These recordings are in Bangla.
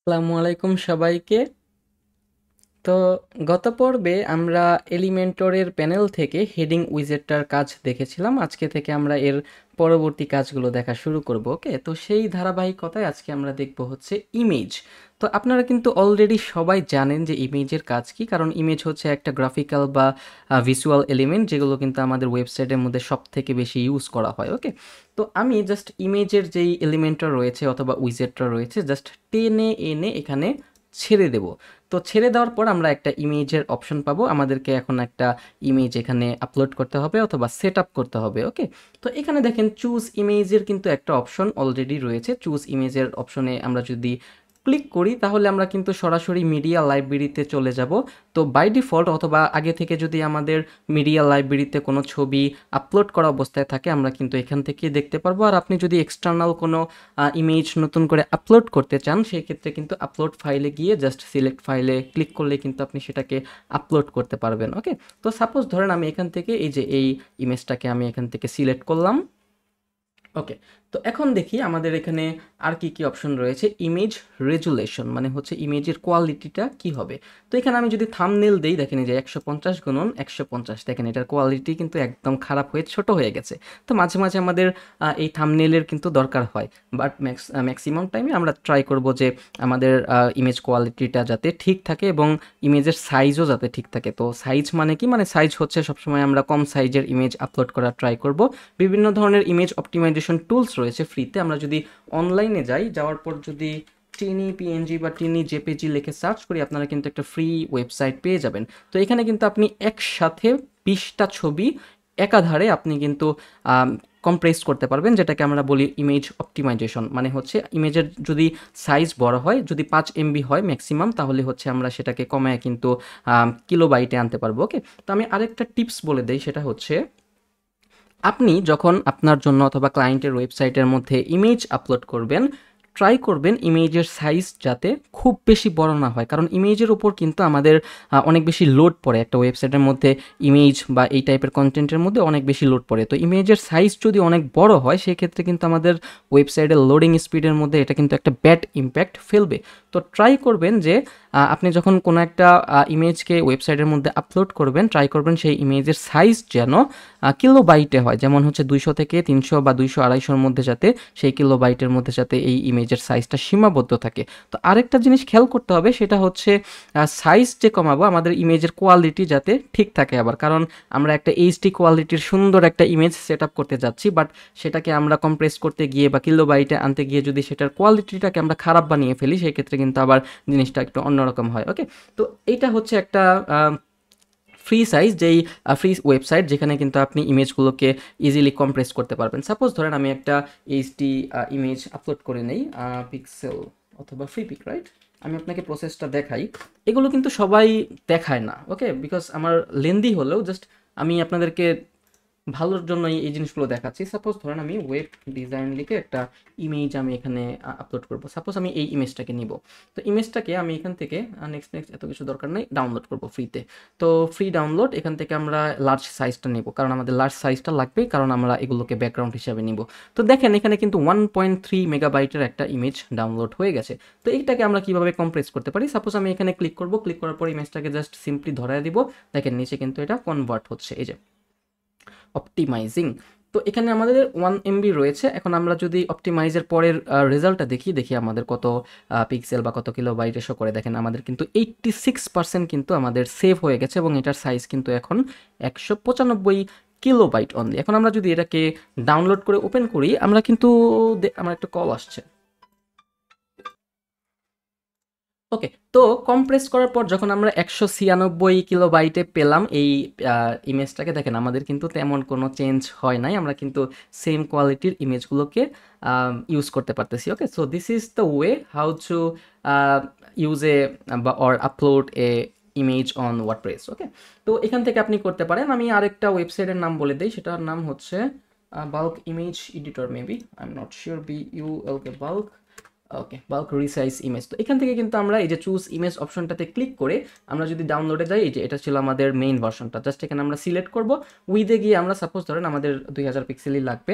আসসালামু আলাইকুম সবাইকে। তো গত পর্বে আমরা এলিমেন্টরের প্যানেল থেকে হেডিং উইজেটটার কাজ দেখেছিলাম। আজকে থেকে আমরা এর পরবর্তী কাজগুলো দেখা শুরু করব। ওকে, তো সেই ধারাবাহিকতায় আজকে আমরা দেখব হচ্ছে ইমেজ। তো আপনারা কিন্তু অলরেডি সবাই জানেন যে ইমেজের কাজ কি, কারণ ইমেজ হচ্ছে একটা গ্রাফিক্যাল বা ভিজুয়াল এলিমেন্ট যেগুলো কিন্তু আমাদের ওয়েবসাইটের মধ্যে সব থেকে বেশি ইউজ করা হয়। ওকে, তো আমি জাস্ট ইমেজের যেই এলিমেন্টটা রয়েছে অথবা উইজেটটা রয়েছে জাস্ট টেনে এনে এখানে ছেড়ে দেব। তো ছেড়ে দেওয়ার পর আমরা একটা ইমেজের অপশন পাবো। আমাদেরকে এখন একটা ইমেজ এখানে আপলোড করতে হবে অথবা সেট আপ করতে হবে। ওকে, তো এখানে দেখেন চুজ ইমেজের কিন্তু একটা অপশন অলরেডি রয়েছে। চুজ ইমেজের অপশনে আমরা যদি ক্লিক করি তাহলে আমরা কিন্তু সরাসরি মিডিয়া লাইব্রেরিতে চলে যাব। তো বাই ডিফল্ট অথবা আগে থেকে যদি আমাদের মিডিয়া লাইব্রেরিতে কোনো ছবি আপলোড করা অবস্থায় থাকে আমরা কিন্তু এখান থেকে দেখতে পারবো। আর আপনি যদি এক্সটার্নাল কোনো ইমেজ নতুন করে আপলোড করতে চান সেই ক্ষেত্রে কিন্তু আপলোড ফাইলে গিয়ে জাস্ট সিলেক্ট ফাইলে ক্লিক করলে কিন্তু আপনি সেটাকে আপলোড করতে পারবেন। ওকে, তো সাপোজ ধরেন আমি এখান থেকে এই যে এই ইমেজটাকে আমি এখান থেকে সিলেক্ট করলাম। ওকে, তো এখন দেখি আমাদের এখানে আর কি কি অপশন রয়েছে। ইমেজ রেজুলেশন মানে হচ্ছে ইমেজের কোয়ালিটিটা কি হবে। তো এখানে আমি যদি থাম্বনেল দেই দেখেন এই যে 150 গুণন 150, দেখেন এটার কোয়ালিটি কিন্তু একদম খারাপ হয়ে ছোট হয়ে গেছে। তো মাঝে মাঝে আমাদের এই থাম্বনেলের কিন্তু দরকার হয়, বাট ম্যাক্সিমাম টাইমে আমরা ট্রাই করব যে আমাদের ইমেজ কোয়ালিটিটা যাতে ঠিক থাকে এবং ইমেজের সাইজও যাতে ঠিক থাকে। তো সাইজ মানে কি, মানে সাইজ হচ্ছে সবসময় আমরা কম সাইজের ইমেজ আপলোড করার ট্রাই করব। বিভিন্ন ধরনের ইমেজ অপটিমাইজেশন টুলস রয়েছে ফ্রিতে। আমরা যদি অনলাইনে যাই, যাওয়ার পর যদি টিনি পিএনজি বা টিনি জেপিজি লিখে সার্চ করি আপনারা কিন্তু একটা ফ্রি ওয়েবসাইট পেয়ে যাবেন। তো এখানে কিন্তু আপনি একসাথে 20টা ছবি একাধারে আপনি কিন্তু কম্প্রেস করতে পারবেন, যেটাকে আমরা বলি ইমেজ অপটিমাইজেশন। মানে হচ্ছে ইমেজের যদি সাইজ বড় হয়, যদি 5 MB হয় ম্যাক্সিমাম, তাহলে হচ্ছে আমরা সেটাকে কমায় কিন্তু কিলোবাইটে আনতে পারবো। ওকে, তো আমি আরেকটা টিপস বলে দেই, সেটা হচ্ছে আপনি যখন আপনার জন্য অথবা ক্লায়েন্টের ওয়েবসাইটের মধ্যে ইমেজ আপলোড করবেন, ট্রাই করবেন ইমেজের সাইজ যাতে খুব বেশি বড় না হয়, কারণ ইমেজের উপর কিন্তু আমাদের অনেক বেশি লোড পড়ে। একটা ওয়েবসাইটের মধ্যে ইমেজ বা এই টাইপের কন্টেন্টের মধ্যে অনেক বেশি লোড পড়ে। তো ইমেজের সাইজ যদি অনেক বড় হয় সেক্ষেত্রে কিন্তু আমাদের ওয়েবসাইটের লোডিং স্পিডের মধ্যে এটা কিন্তু একটা ব্যাড ইম্প্যাক্ট ফেলবে। তো ট্রাই করবেন যে আপনি যখন কোনো একটা ইমেজকে ওয়েবসাইটের মধ্যে আপলোড করবেন, ট্রাই করবেন সেই ইমেজের সাইজ যেন কিলোবাইটে হয়, যেমন হচ্ছে 200 থেকে 300 বা 200-250-র মধ্যে, যাতে সেই কিলোবাইটের মধ্যে যাতে এই ইমেজের সাইজটা সীমাবদ্ধ থাকে। তো আরেকটা জিনিস খেয়াল করতে হবে, সেটা হচ্ছে সাইজ যে কমাবো আমাদের ইমেজের কোয়ালিটি যাতে ঠিক থাকে আবার, কারণ আমরা একটা এইচডি কোয়ালিটির সুন্দর একটা ইমেজ সেট আপ করতে যাচ্ছি, বাট সেটাকে আমরা কম্প্রেস করতে গিয়ে বা কিলোবাইটে আনতে গিয়ে যদি সেটার কোয়ালিটিটাকে আমরা খারাপ বানিয়ে ফেলি সেক্ষেত্রে কিন্তু আবার জিনিসটা একটু অন্যরকম হয়। ওকে, তো এইটা হচ্ছে একটা ফ্রি সাইজ, যেই ফ্রি ওয়েবসাইট যেখানে কিন্তু আপনি ইমেজগুলোকে ইজিলি কম্প্রেস করতে পারবেন। সাপোজ ধরেন আমি একটা এইচডি ইমেজ আপলোড করে নেই, পিক্সেল অথবা ফ্রি পিক, রাইট? আমি আপনাকে প্রসেসটা দেখাই। এগুলো কিন্তু সবাই দেখায় না, ওকে, বিকজ আমার লেন্দি হলেও জাস্ট আমি আপনাদেরকে ভালোর জন্যই এই জিনিসগুলো দেখাচ্ছি। সাপোজ ধরেন আমি ওয়েব ডিজাইন লিখে একটা ইমেজ আমি এখানে আপলোড করব। সাপোজ আমি এই ইমেজটাকে নিব। তো ইমেজটাকে আমি এখান থেকে নেক্সট নেক্সট এত কিছু দরকার নেই, ডাউনলোড করব ফ্রিতে। তো ফ্রি ডাউনলোড, এখান থেকে আমরা লার্জ সাইজটা নেব, কারণ আমাদের লার্জ সাইজটা লাগবেই, কারণ আমরা এগুলোকে ব্যাকগ্রাউন্ড হিসাবে নিব। তো দেখেন এখানে কিন্তু 1.3 মেগাবাইটের একটা ইমেজ ডাউনলোড হয়ে গেছে। তো এইটাকে আমরা কিভাবে কম্প্রেস করতে পারি, সাপোজ আমি এখানে ক্লিক করব, ক্লিক করার পর ইমেজটাকে জাস্ট সিম্পলি ধরায় দিব। দেখেন নিচে কিন্তু এটা কনভার্ট হচ্ছে, এই যে অপটিমাইজিং। তো এখানে আমাদের 1 MB রয়েছে। এখন আমরা যদি অপটিমাইজের পরের রেজাল্টটা দেখি, দেখি আমাদের কত পিক্সেল বা কত কিলোবাইট এসো করে। দেখেন আমাদের কিন্তু 86% কিন্তু আমাদের সেভ হয়ে গেছে এবং এটার সাইজ কিন্তু এখন 195 কিলোবাইট অনলি। এখন আমরা যদি এটাকে ডাউনলোড করে ওপেন করি আমরা কিন্তু আমার একটা কল আসছে। ওকে, তো কম্প্রেস করার পর যখন আমরা 196 কিলোবাইটে পেলাম এই ইমেজটাকে, দেখেন আমাদের কিন্তু তেমন কোনো চেঞ্জ হয় নাই, আমরা কিন্তু সেম কোয়ালিটির ইমেজগুলোকে ইউজ করতে পারতেছি। Okay, so this is the way how to use a বা or upload a image on WordPress. Okay, তো এখান থেকে আপনি করতে পারেন। আমি আরেকটা ওয়েবসাইটের নাম বলে দিই, সেটার নাম হচ্ছে bulk image editor, maybe, I am not sure, BULK, bulk okay, bulk resize image. তো এখান থেকে কিন্তু আমরা এই যে চুজ ইমেজ অপশনটাতে ক্লিক করে আমরা যদি ডাউনলোডে যাই, এই যে এটা ছিল আমাদের মেইন ভার্সনটা, জাস্ট এখানে আমরা সিলেক্ট করব। উইথে গিয়ে আমরা সাপোজ ধরেন আমাদের 2000 পিক্সেলই লাগবে।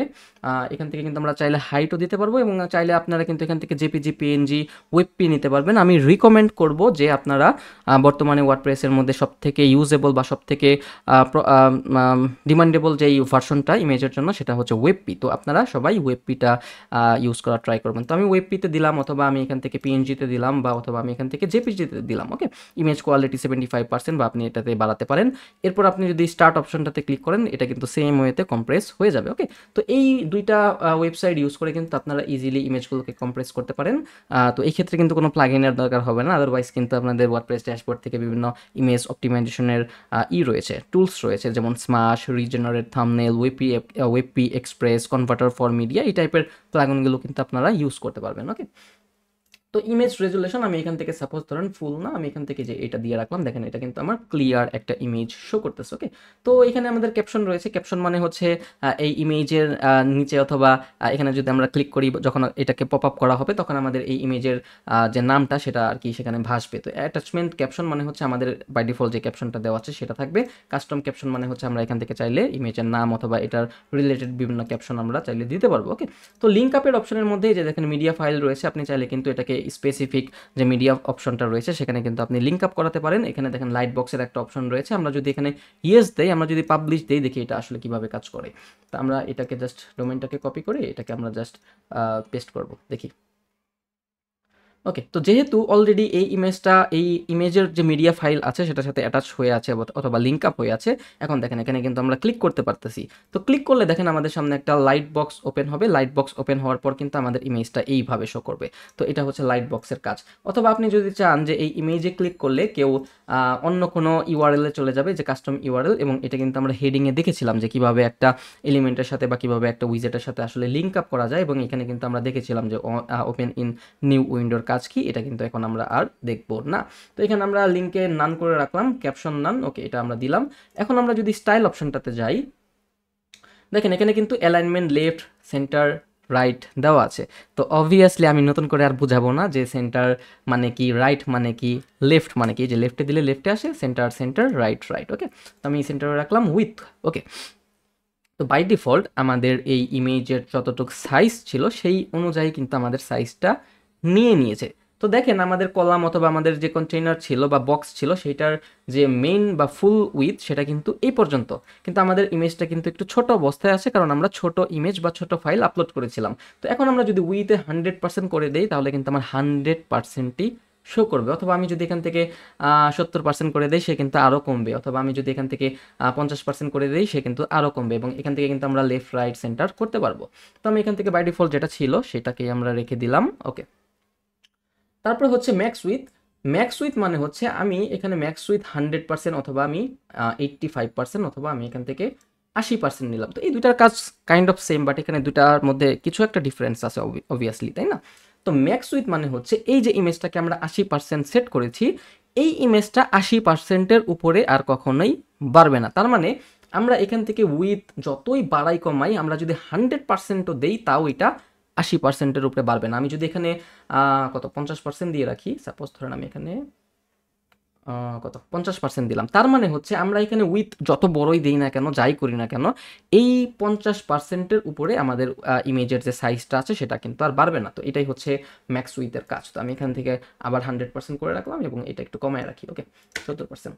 এখান থেকে কিন্তু আমরা চাইলে হাইটও দিতে পারবো এবং চাইলে আপনারা কিন্তু এখান থেকে জেপিজি, পিএনজি, ওয়েবপি নিতে পারবেন। আমি রিকমেন্ড করব যে আপনারা বর্তমানে ওয়ার্ডপ্রেসের মধ্যে সবথেকে ইউজেবল বা সবথেকে ডিমান্ডেবল যেই ভার্সনটা ইমেজের জন্য সেটা হচ্ছে ওয়েবপি। তো আপনারা সবাই ওয়েবপিটা ইউজ করা ট্রাই করবেন। তো আমি ওয়েবপিতে দিলাম, অথবা আমি এখান থেকে পিএনজিতে দিলাম, বা অথবা আমি এখান থেকে জেপিজিতে দিলাম। ওকে, ইমেজ কোয়ালিটি 75%, বা আপনি এটাতে বাড়াতে পারেন। এরপর আপনি যদি স্টার্ট অপশনটাতে ক্লিক করেন, এটা কিন্তু সেম ওয়েতে কম্প্রেস হয়ে যাবে। ওকে, তো এই দুইটা ওয়েবসাইট ইউজ করে কিন্তু আপনারা ইজিলি ইমেজগুলোকে কম্প্রেস করতে পারেন। তো এই ক্ষেত্রে কিন্তু কোনো প্লাগইনের দরকার হবে না, আদারওয়াইজ কিন্তু আপনাদের ওয়ার্ডপ্রেস ড্যাশবোর্ড থেকে বিভিন্ন ইমেজ অপটিমাইজেশনের রয়েছে, টুলস রয়েছে, যেমন Smush, regenerate thumbnail, WebP Express, converter for media, এই টাইপের প্লাগইনগুলো কিন্তু আপনারা ইউজ করতে পারবেন। ওকে, তো ইমেজ রেজুলেশন আমি এখান থেকে সাপোজ ধরেন ফুল না, আমি এখান থেকে যে এটা দিয়ে রাখলাম, দেখেন এটা কিন্তু আমার ক্লিয়ার একটা ইমেজ শো করতেছে। ওকে, তো এখানে আমাদের ক্যাপশন রয়েছে। ক্যাপশন মানে হচ্ছে এই ইমেজের নিচে, অথবা এখানে যদি আমরা ক্লিক করি, যখন এটাকে পপ আপ করা হবে তখন আমাদের এই ইমেজের যে নামটা সেটা আর কি সেখানে ভাসবে। তো অ্যাটাচমেন্ট ক্যাপশন মানে হচ্ছে আমাদের বাই ডিফল্ট যে ক্যাপশনটা দেওয়া আছে সেটা থাকবে। কাস্টম ক্যাপশন মানে হচ্ছে আমরা এখান থেকে চাইলে ইমেজের নাম অথবা এটার রিলেটেড বিভিন্ন ক্যাপশন আমরা চাইলে দিতে পারবো। ওকে, তো লিঙ্ক আপের অপশনের মধ্যে যে দেখেন মিডিয়া ফাইল রয়েছে, আপনি চাইলে কিন্তু এটাকে স্পেসিফিক যে মিডিয়া অপশনটা রয়েছে সেখানে কিন্তু আপনি লিঙ্ক আপ করাতে পারেন। এখানে দেখেন লাইট বক্সের একটা অপশন রয়েছে, আমরা যদি এখানে ইয়েস দেই, আমরা যদি পাবলিশ দেই, দেখি এটা আসলে কিভাবে কাজ করে। তো আমরা এটাকে জাস্ট ডোমেইনটাকে কপি করে এটাকে আমরা জাস্ট পেস্ট করব, দেখি। ওকে, তো যেহেতু অলরেডি এই ইমেজটা, এই ইমেজের যে মিডিয়া ফাইল আছে সেটার সাথে অ্যাটাচ হয়ে আছে অথবা লিঙ্ক আপ হয়ে আছে, এখন দেখেন এখানে কিন্তু আমরা ক্লিক করতে পারতেছি। তো ক্লিক করলে দেখেন আমাদের সামনে একটা লাইট বক্স ওপেন হবে। লাইট বক্স ওপেন হওয়ার পর কিন্তু আমাদের ইমেজটা এইভাবে শো করবে। তো এটা হচ্ছে লাইট বক্সের কাজ। অথবা আপনি যদি চান যে এই ইমেজে ক্লিক করলে কেউ অন্য কোনো ইউআরএল এ চলে যাবে, যে কাস্টম ইউআরএল, এবং এটা কিন্তু আমরা হেডিংয়ে দেখেছিলাম যে কিভাবে একটা এলিমেন্টের সাথে বা কিভাবে একটা উইজেটের সাথে আসলে লিঙ্ক আপ করা যায়, এবং এখানে কিন্তু আমরা দেখেছিলাম যে ওপেন ইন নিউ উইন্ডোর কাজ কি। এটা কিন্তু এখন আমরা আর দেখব না। তো এখানে আমরা লিঙ্কে নান করে রাখলাম, ক্যাপশন নান। ওকে, এটা আমরা দিলাম। এখন আমরা যদি স্টাইল অপশনটাতে যাই, দেখেন এখানে কিন্তু অ্যালাইনমেন্ট লেফট, সেন্টার, রাইট দেওয়া আছে। তো অবভিয়াসলি আমি নতুন করে আর বুঝাবো না যে সেন্টার মানে কি, রাইট মানে কি, লেফট মানে কি। যে লেফটে দিলে লেফটে আসে, সেন্টার সেন্টার, রাইট রাইট। ওকে, তো আমি সেন্টারে রাখলাম উইথ। ওকে, তো বাই ডিফল্ট আমাদের এই ইমেজের যতটুকু সাইজ ছিল সেই অনুযায়ী কিন্তু আমাদের সাইজটা নিয়ে নিয়েছে। তো দেখেন আমাদের কলাম অথবা আমাদের যে কন্টেইনার ছিল বা বক্স ছিল সেটার যে মেইন বা ফুল উইথ সেটা কিন্তু এই পর্যন্ত, কিন্তু আমাদের ইমেজটা কিন্তু একটু ছোট অবস্থায় আছে, কারণ আমরা ছোট ইমেজ বা ছোট ফাইল আপলোড করেছিলাম। তো এখন আমরা যদি উইথে 100% করে দেই, তাহলে কিন্তু আমার 100%ই শো করবে। অথবা আমি যদি এখান থেকে 70% করে দেই, সে কিন্তু আরও কমবে। অথবা আমি যদি এখান থেকে 50% করে দেই, সে কিন্তু আরও কমবে। এবং এখান থেকে কিন্তু আমরা লেফট রাইট সেন্টার করতে পারবো। তো আমি এখান থেকে বাই ডিফল্ট যেটা ছিল সেটাকেই আমরা রেখে দিলাম। ওকে, তারপর হচ্ছে ম্যাক্স উইথ। ম্যাক্স উইথ মানে হচ্ছে আমি এখানে ম্যাক্স উইথ 100%, অথবা আমি 85%, অথবা আমি এখান থেকে 80% নিলাম। তো এই দুইটার কাজ কাইন্ড অফ সেম, বাট এখানে দুইটার মধ্যে কিছু একটা ডিফারেন্স আছে অবভিয়াসলি, তাই না? তো ম্যাক্স উইথ মানে হচ্ছে এই যে ইমেজটাকে আমরা 80% সেট করেছি, এই ইমেজটা 80%-এর উপরে আর কখনোই বাড়বে না। তার মানে আমরা এখান থেকে উইথ যতই বাড়াই কমাই, আমরা যদি 100%ও দেই, তাও এটা 80%-এর উপরে বাড়বে না। আমি যদি এখানে কত 50% দিয়ে রাখি, সাপোজ ধরেন আমি এখানে কত 50% দিলাম, তার মানে হচ্ছে আমরা এখানে উইথ যত বড়ই দিই না কেন, যাই করি না কেন, এই 50%-এর উপরে আমাদের ইমেজের যে সাইজটা আছে সেটা কিন্তু আর বাড়বে না। তো এটাই হচ্ছে ম্যাক্স উইথের কাজ। তো আমি এখান থেকে আবার 100% করে রাখলাম এবং এটা একটু কমায় রাখি। ওকে, 70%।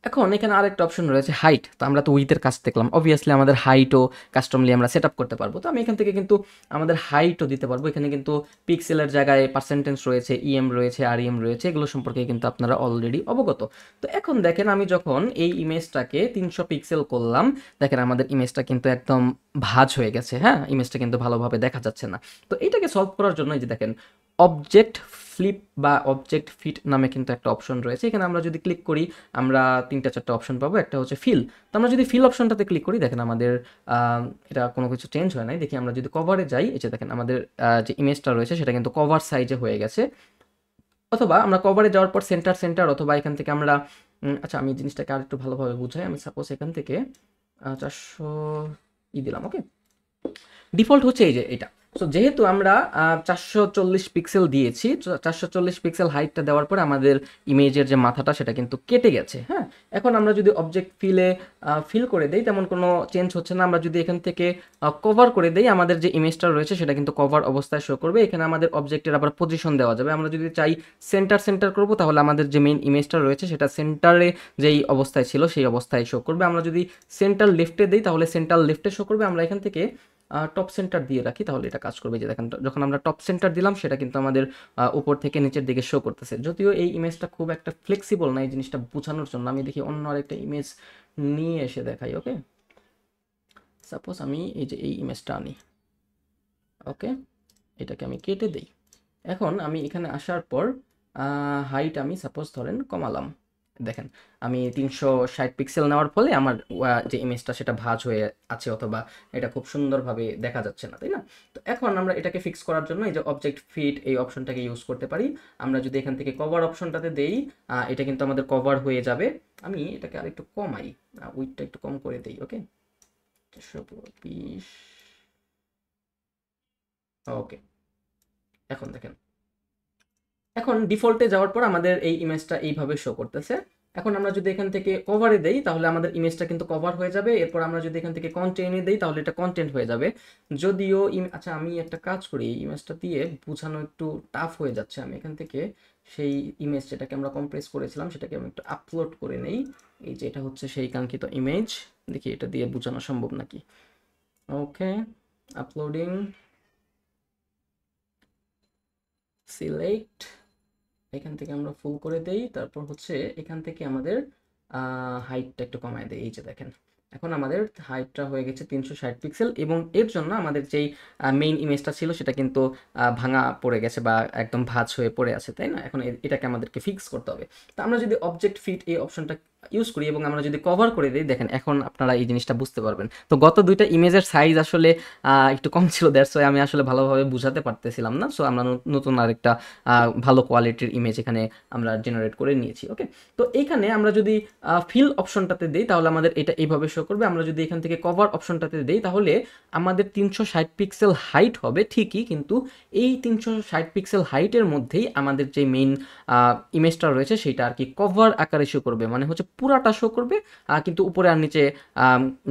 এখন এখানে আরেকটা অপশন রয়েছে হাইট। তো আমরা তো উইথের কাজ দেখলাম, অবভিয়াসলি আমাদের হাইটও কাস্টমলি আমরা সেট আপ করতে পারবো। তো আমি এখান থেকে কিন্তু আমাদের হাইটও দিতে পারবো। এখানে কিন্তু পিক্সেলের জায়গায় পার্সেন্টেজ রয়েছে, ইএম রয়েছে, আরইএম রয়েছে, এগুলো সম্পর্কে কিন্তু আপনারা অলরেডি অবগত। তো এখন দেখেন আমি যখন এই ইমেজটাকে 300 পিক্সেল করলাম, দেখেন আমাদের ইমেজটা কিন্তু একদম ভাঁজ হয়ে গেছে। হ্যাঁ, ইমেজটা কিন্তু ভালোভাবে দেখা যাচ্ছে না। তো এটাকে সলভ করার জন্য এই যে দেখেন অবজেক্ট ফ্লিপ বা অবজেক্ট ফিট নামে কিন্তু একটা অপশন রয়েছে। এখানে আমরা যদি ক্লিক করি, আমরা 3-4টা অপশন পাবো। একটা হচ্ছে ফিল। তো আমরা যদি ফিল অপশনটাতে ক্লিক করি, দেখেন আমাদের এটা কোনো কিছু চেঞ্জ হয় নাই। দেখি আমরা যদি কভারে যাই, এই যে দেখেন আমাদের যে ইমেজটা রয়েছে সেটা কিন্তু কভার সাইজে হয়ে গেছে। অথবা আমরা কভারে যাওয়ার পর সেন্টার সেন্টার, অথবা এখান থেকে আমরা আচ্ছা আমি জিনিসটাকে আর একটু ভালোভাবে বুঝাই। আমি সাপোজ এখান থেকে 400 দিলাম। ওকে, ডিফল্ট হচ্ছে এই যে এটা। সো যেহেতু আমরা 440 পিক্সেল দিয়েছি, 440 পিক্সেল হাইটটা দেওয়ার পরে আমাদের ইমেজের যে মাথাটা সেটা কিন্তু কেটে গেছে। হ্যাঁ, এখন আমরা যদি অবজেক্ট ফিল করে দেই তেমন কোনো চেঞ্জ হচ্ছে না। আমরা যদি এখান থেকে কভার করে দেই, আমাদের যে ইমেজটা রয়েছে সেটা কিন্তু কভার অবস্থায় শো করবে। এখানে আমাদের অবজেক্টের আবার পজিশন দেওয়া যাবে। আমরা যদি চাই সেন্টার করব, তাহলে আমাদের যে মেইন ইমেজটা রয়েছে সেটা সেন্টারে যেই অবস্থায় ছিল সেই অবস্থায় শো করবে। আমরা যদি সেন্টার লেফটে দিই তাহলে সেন্টার লেফটে শো করবে। আমরা এখান থেকে টপ সেন্টার দিয়ে রাখি তাহলে এটা কাজ করবে। যে দেখেন, যখন আমরা টপ সেন্টার দিলাম সেটা কিন্তু আমাদের উপর থেকে নিচের দিকে শো করতেছে। যদিও এই ইমেজটা খুব একটা ফ্লেক্সিবল না এই জিনিসটা বোঝানোর জন্য, আমি দেখি অন্য আরেকটা ইমেজ নিয়ে এসে দেখাই। ওকে, সাপোজ আমি এই যে এই ইমেজটা আনি, ওকে, এটাকে আমি কেটে দেই। এখন আমি এখানে আসার পর হাইট আমি সাপোজ ধরেন কমালাম। দেখেন, আমি 360 পিক্সেল নেওয়ার ফলে আমার যে ইমেজটা সেটা ভাঁজ হয়ে আছে, অথবা এটা খুব সুন্দরভাবে দেখা যাচ্ছে না, তাই না? তো এখন আমরা এটাকে ফিক্স করার জন্য এই যে অবজেক্ট ফিট এই অপশনটাকে ইউজ করতে পারি। আমরা যদি এখান থেকে কভার অপশনটাতে দেই, এটা কিন্তু আমাদের কভার হয়ে যাবে। আমি এটাকে আর একটু কমাই, উইডটা একটু কম করে দেই। ওকে, 20। ওকে, এখন দেখেন, এখন ডিফল্টে যাওয়ার পর আমাদের এই ইমেজটা এইভাবে শো করতেছে। এখন আমরা যদি এখান থেকে কভারে দেই তাহলে আমাদের ইমেজটা কিন্তু কভার হয়ে যাবে। এরপর আমরা যদি এখান থেকে কন্টেন্টে দেই তাহলে এটা কন্টেন্ট হয়ে যাবে। যদিও আচ্ছা, আমি একটা কাজ করি, এই ইমেজটা দিয়ে বোঝানো একটু টাফ হয়ে যাচ্ছে। আমি এখান থেকে সেই ইমেজ যেটাকে আমরা কম্প্রেস করেছিলাম সেটাকে আমি একটু আপলোড করে নেই। এই যে এটা হচ্ছে সেই কাঙ্ক্ষিত ইমেজ। দেখি এটা দিয়ে বোঝানো সম্ভব নাকি। ওকে, আপলোডিং, সিলেক্ট, এখান থেকে আমরা ফুল করে দেই। তারপর হচ্ছে এখান থেকে আমাদের হাইটটা একটু কমায় দেই। এই যে দেখেন, এখন আমাদের হাইটটা হয়ে গেছে 360 পিক্সেল, এবং এর জন্য আমাদের যেই মেইন ইমেজটা ছিল সেটা কিন্তু ভাঙা পড়ে গেছে বা একদম ভাঁজ হয়ে পড়ে আছে, তাই না? এখন এটাকে আমাদেরকে ফিক্স করতে হবে। তো আমরা যদি অবজেক্ট ফিট এই অপশনটা ইউজ করি এবং আমরা যদি কভার করে দিই, দেখেন এখন আপনারা এই জিনিসটা বুঝতে পারবেন। তো গত দুইটা ইমেজের সাইজ আসলে একটু কম ছিল, দ্যাটস ওয়াই আমি আসলে ভালোভাবে বুঝাতে পারতেছিলাম না। সো আমরা নতুন আরেকটা ভালো কোয়ালিটির ইমেজ এখানে আমরা জেনারেট করে নিয়েছি। ওকে, তো এইখানে আমরা যদি ফিল অপশনটাতে দিই তাহলে আমাদের এটা এইভাবে শো করবে। আমরা যদি এখান থেকে কভার অপশনটাতে দিই তাহলে আমাদের 360 পিক্সেল হাইট হবে ঠিকই, কিন্তু এই 360 পিক্সেল হাইটের মধ্যেই আমাদের যে মেইন ইমেজটা রয়েছে সেটা আর কি কভার আকারে শো করবে, মানে হচ্ছে পুরাটা শো করবে, কিন্তু উপরে আর নিচে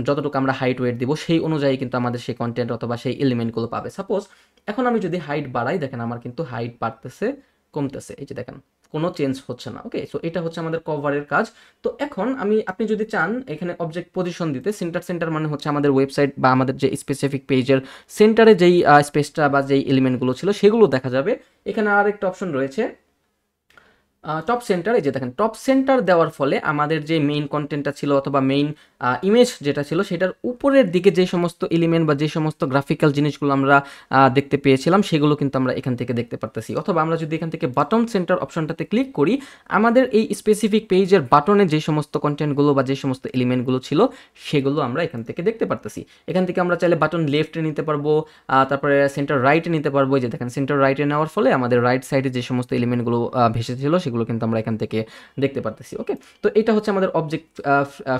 যতটুকু আমরা হাইট ওয়েট দিব সেই অনুযায়ী কিন্তু আমাদের সেই কন্টেন্ট অথবা সেই এলিমেন্টগুলো পাবে। সাপোজ এখন আমি যদি হাইট বাড়াই, দেখেন আমার কিন্তু হাইট বাড়তেছে, কমতেছে, এই যে দেখেন কোনো চেঞ্জ হচ্ছে না। ওকে, সো এটা হচ্ছে আমাদের কভারের কাজ। তো এখন আপনি যদি চান এখানে অবজেক্ট পজিশন দিতে, সেন্টার মানে হচ্ছে আমাদের ওয়েবসাইট বা আমাদের যে স্পেসিফিক পেজের সেন্টারে যেই স্পেসটা বা যেই এলিমেন্টগুলো ছিল সেগুলো দেখা যাবে। এখানে আর একটা অপশন রয়েছে টপ সেন্টার। এই যে দেখেন, টপ সেন্টার দেওয়ার ফলে আমাদের যে মেইন কন্টেন্টটা ছিল অথবা মেইন ইমেজ যেটা ছিল সেটার উপরের দিকে যে সমস্ত এলিমেন্ট বা যে সমস্ত গ্রাফিক্যাল জিনিসগুলো আমরা দেখতে পেয়েছিলাম সেগুলো কিন্তু আমরা এখান থেকে দেখতে পারতেছি। অথবা আমরা যদি এখান থেকে বাটন সেন্টার অপশনটাতে ক্লিক করি, আমাদের এই স্পেসিফিক পেজের বাটনে যে সমস্ত কন্টেন্টগুলো বা যে সমস্ত এলিমেন্টগুলো ছিল সেগুলো আমরা এখান থেকে দেখতে পারতেছি। এখান থেকে আমরা চাইলে বাটন লেফটে নিতে পারবো, তারপরে সেন্টার রাইটে নিতে পারবো। এই যে দেখেন, সেন্টার রাইটে নেওয়ার ফলে আমাদের রাইট সাইডে যে সমস্ত এলিমেন্টগুলো ভেসে ছিল সেগুলো কিন্তু আমরা এখান থেকে দেখতে পারতেছি। ওকে, তো এটা হচ্ছে আমাদের অবজেক্ট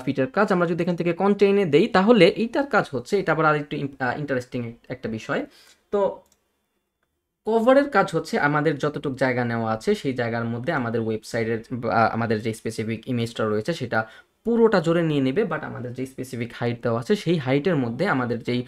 ফিটের কাজ। আমরা যদি এখান থেকে কন্টেইনে দেই তাহলে এইটার কাজ হচ্ছে, এটা আবার আরেকটু ইন্টারেস্টিং একটা বিষয়। তো কভারের কাজ হচ্ছে আমাদের যতটুকু জায়গা নেওয়া আছে সেই জায়গার মধ্যে আমাদের ওয়েবসাইটের আমাদের যে স্পেসিফিক ইমেজটা রয়েছে সেটা পুরোটা জোরে নিয়ে নেবে, বাট আমাদের যে স্পেসিফিক হাইট দেওয়া আছে সেই হাইটের মধ্যে আমাদের যেই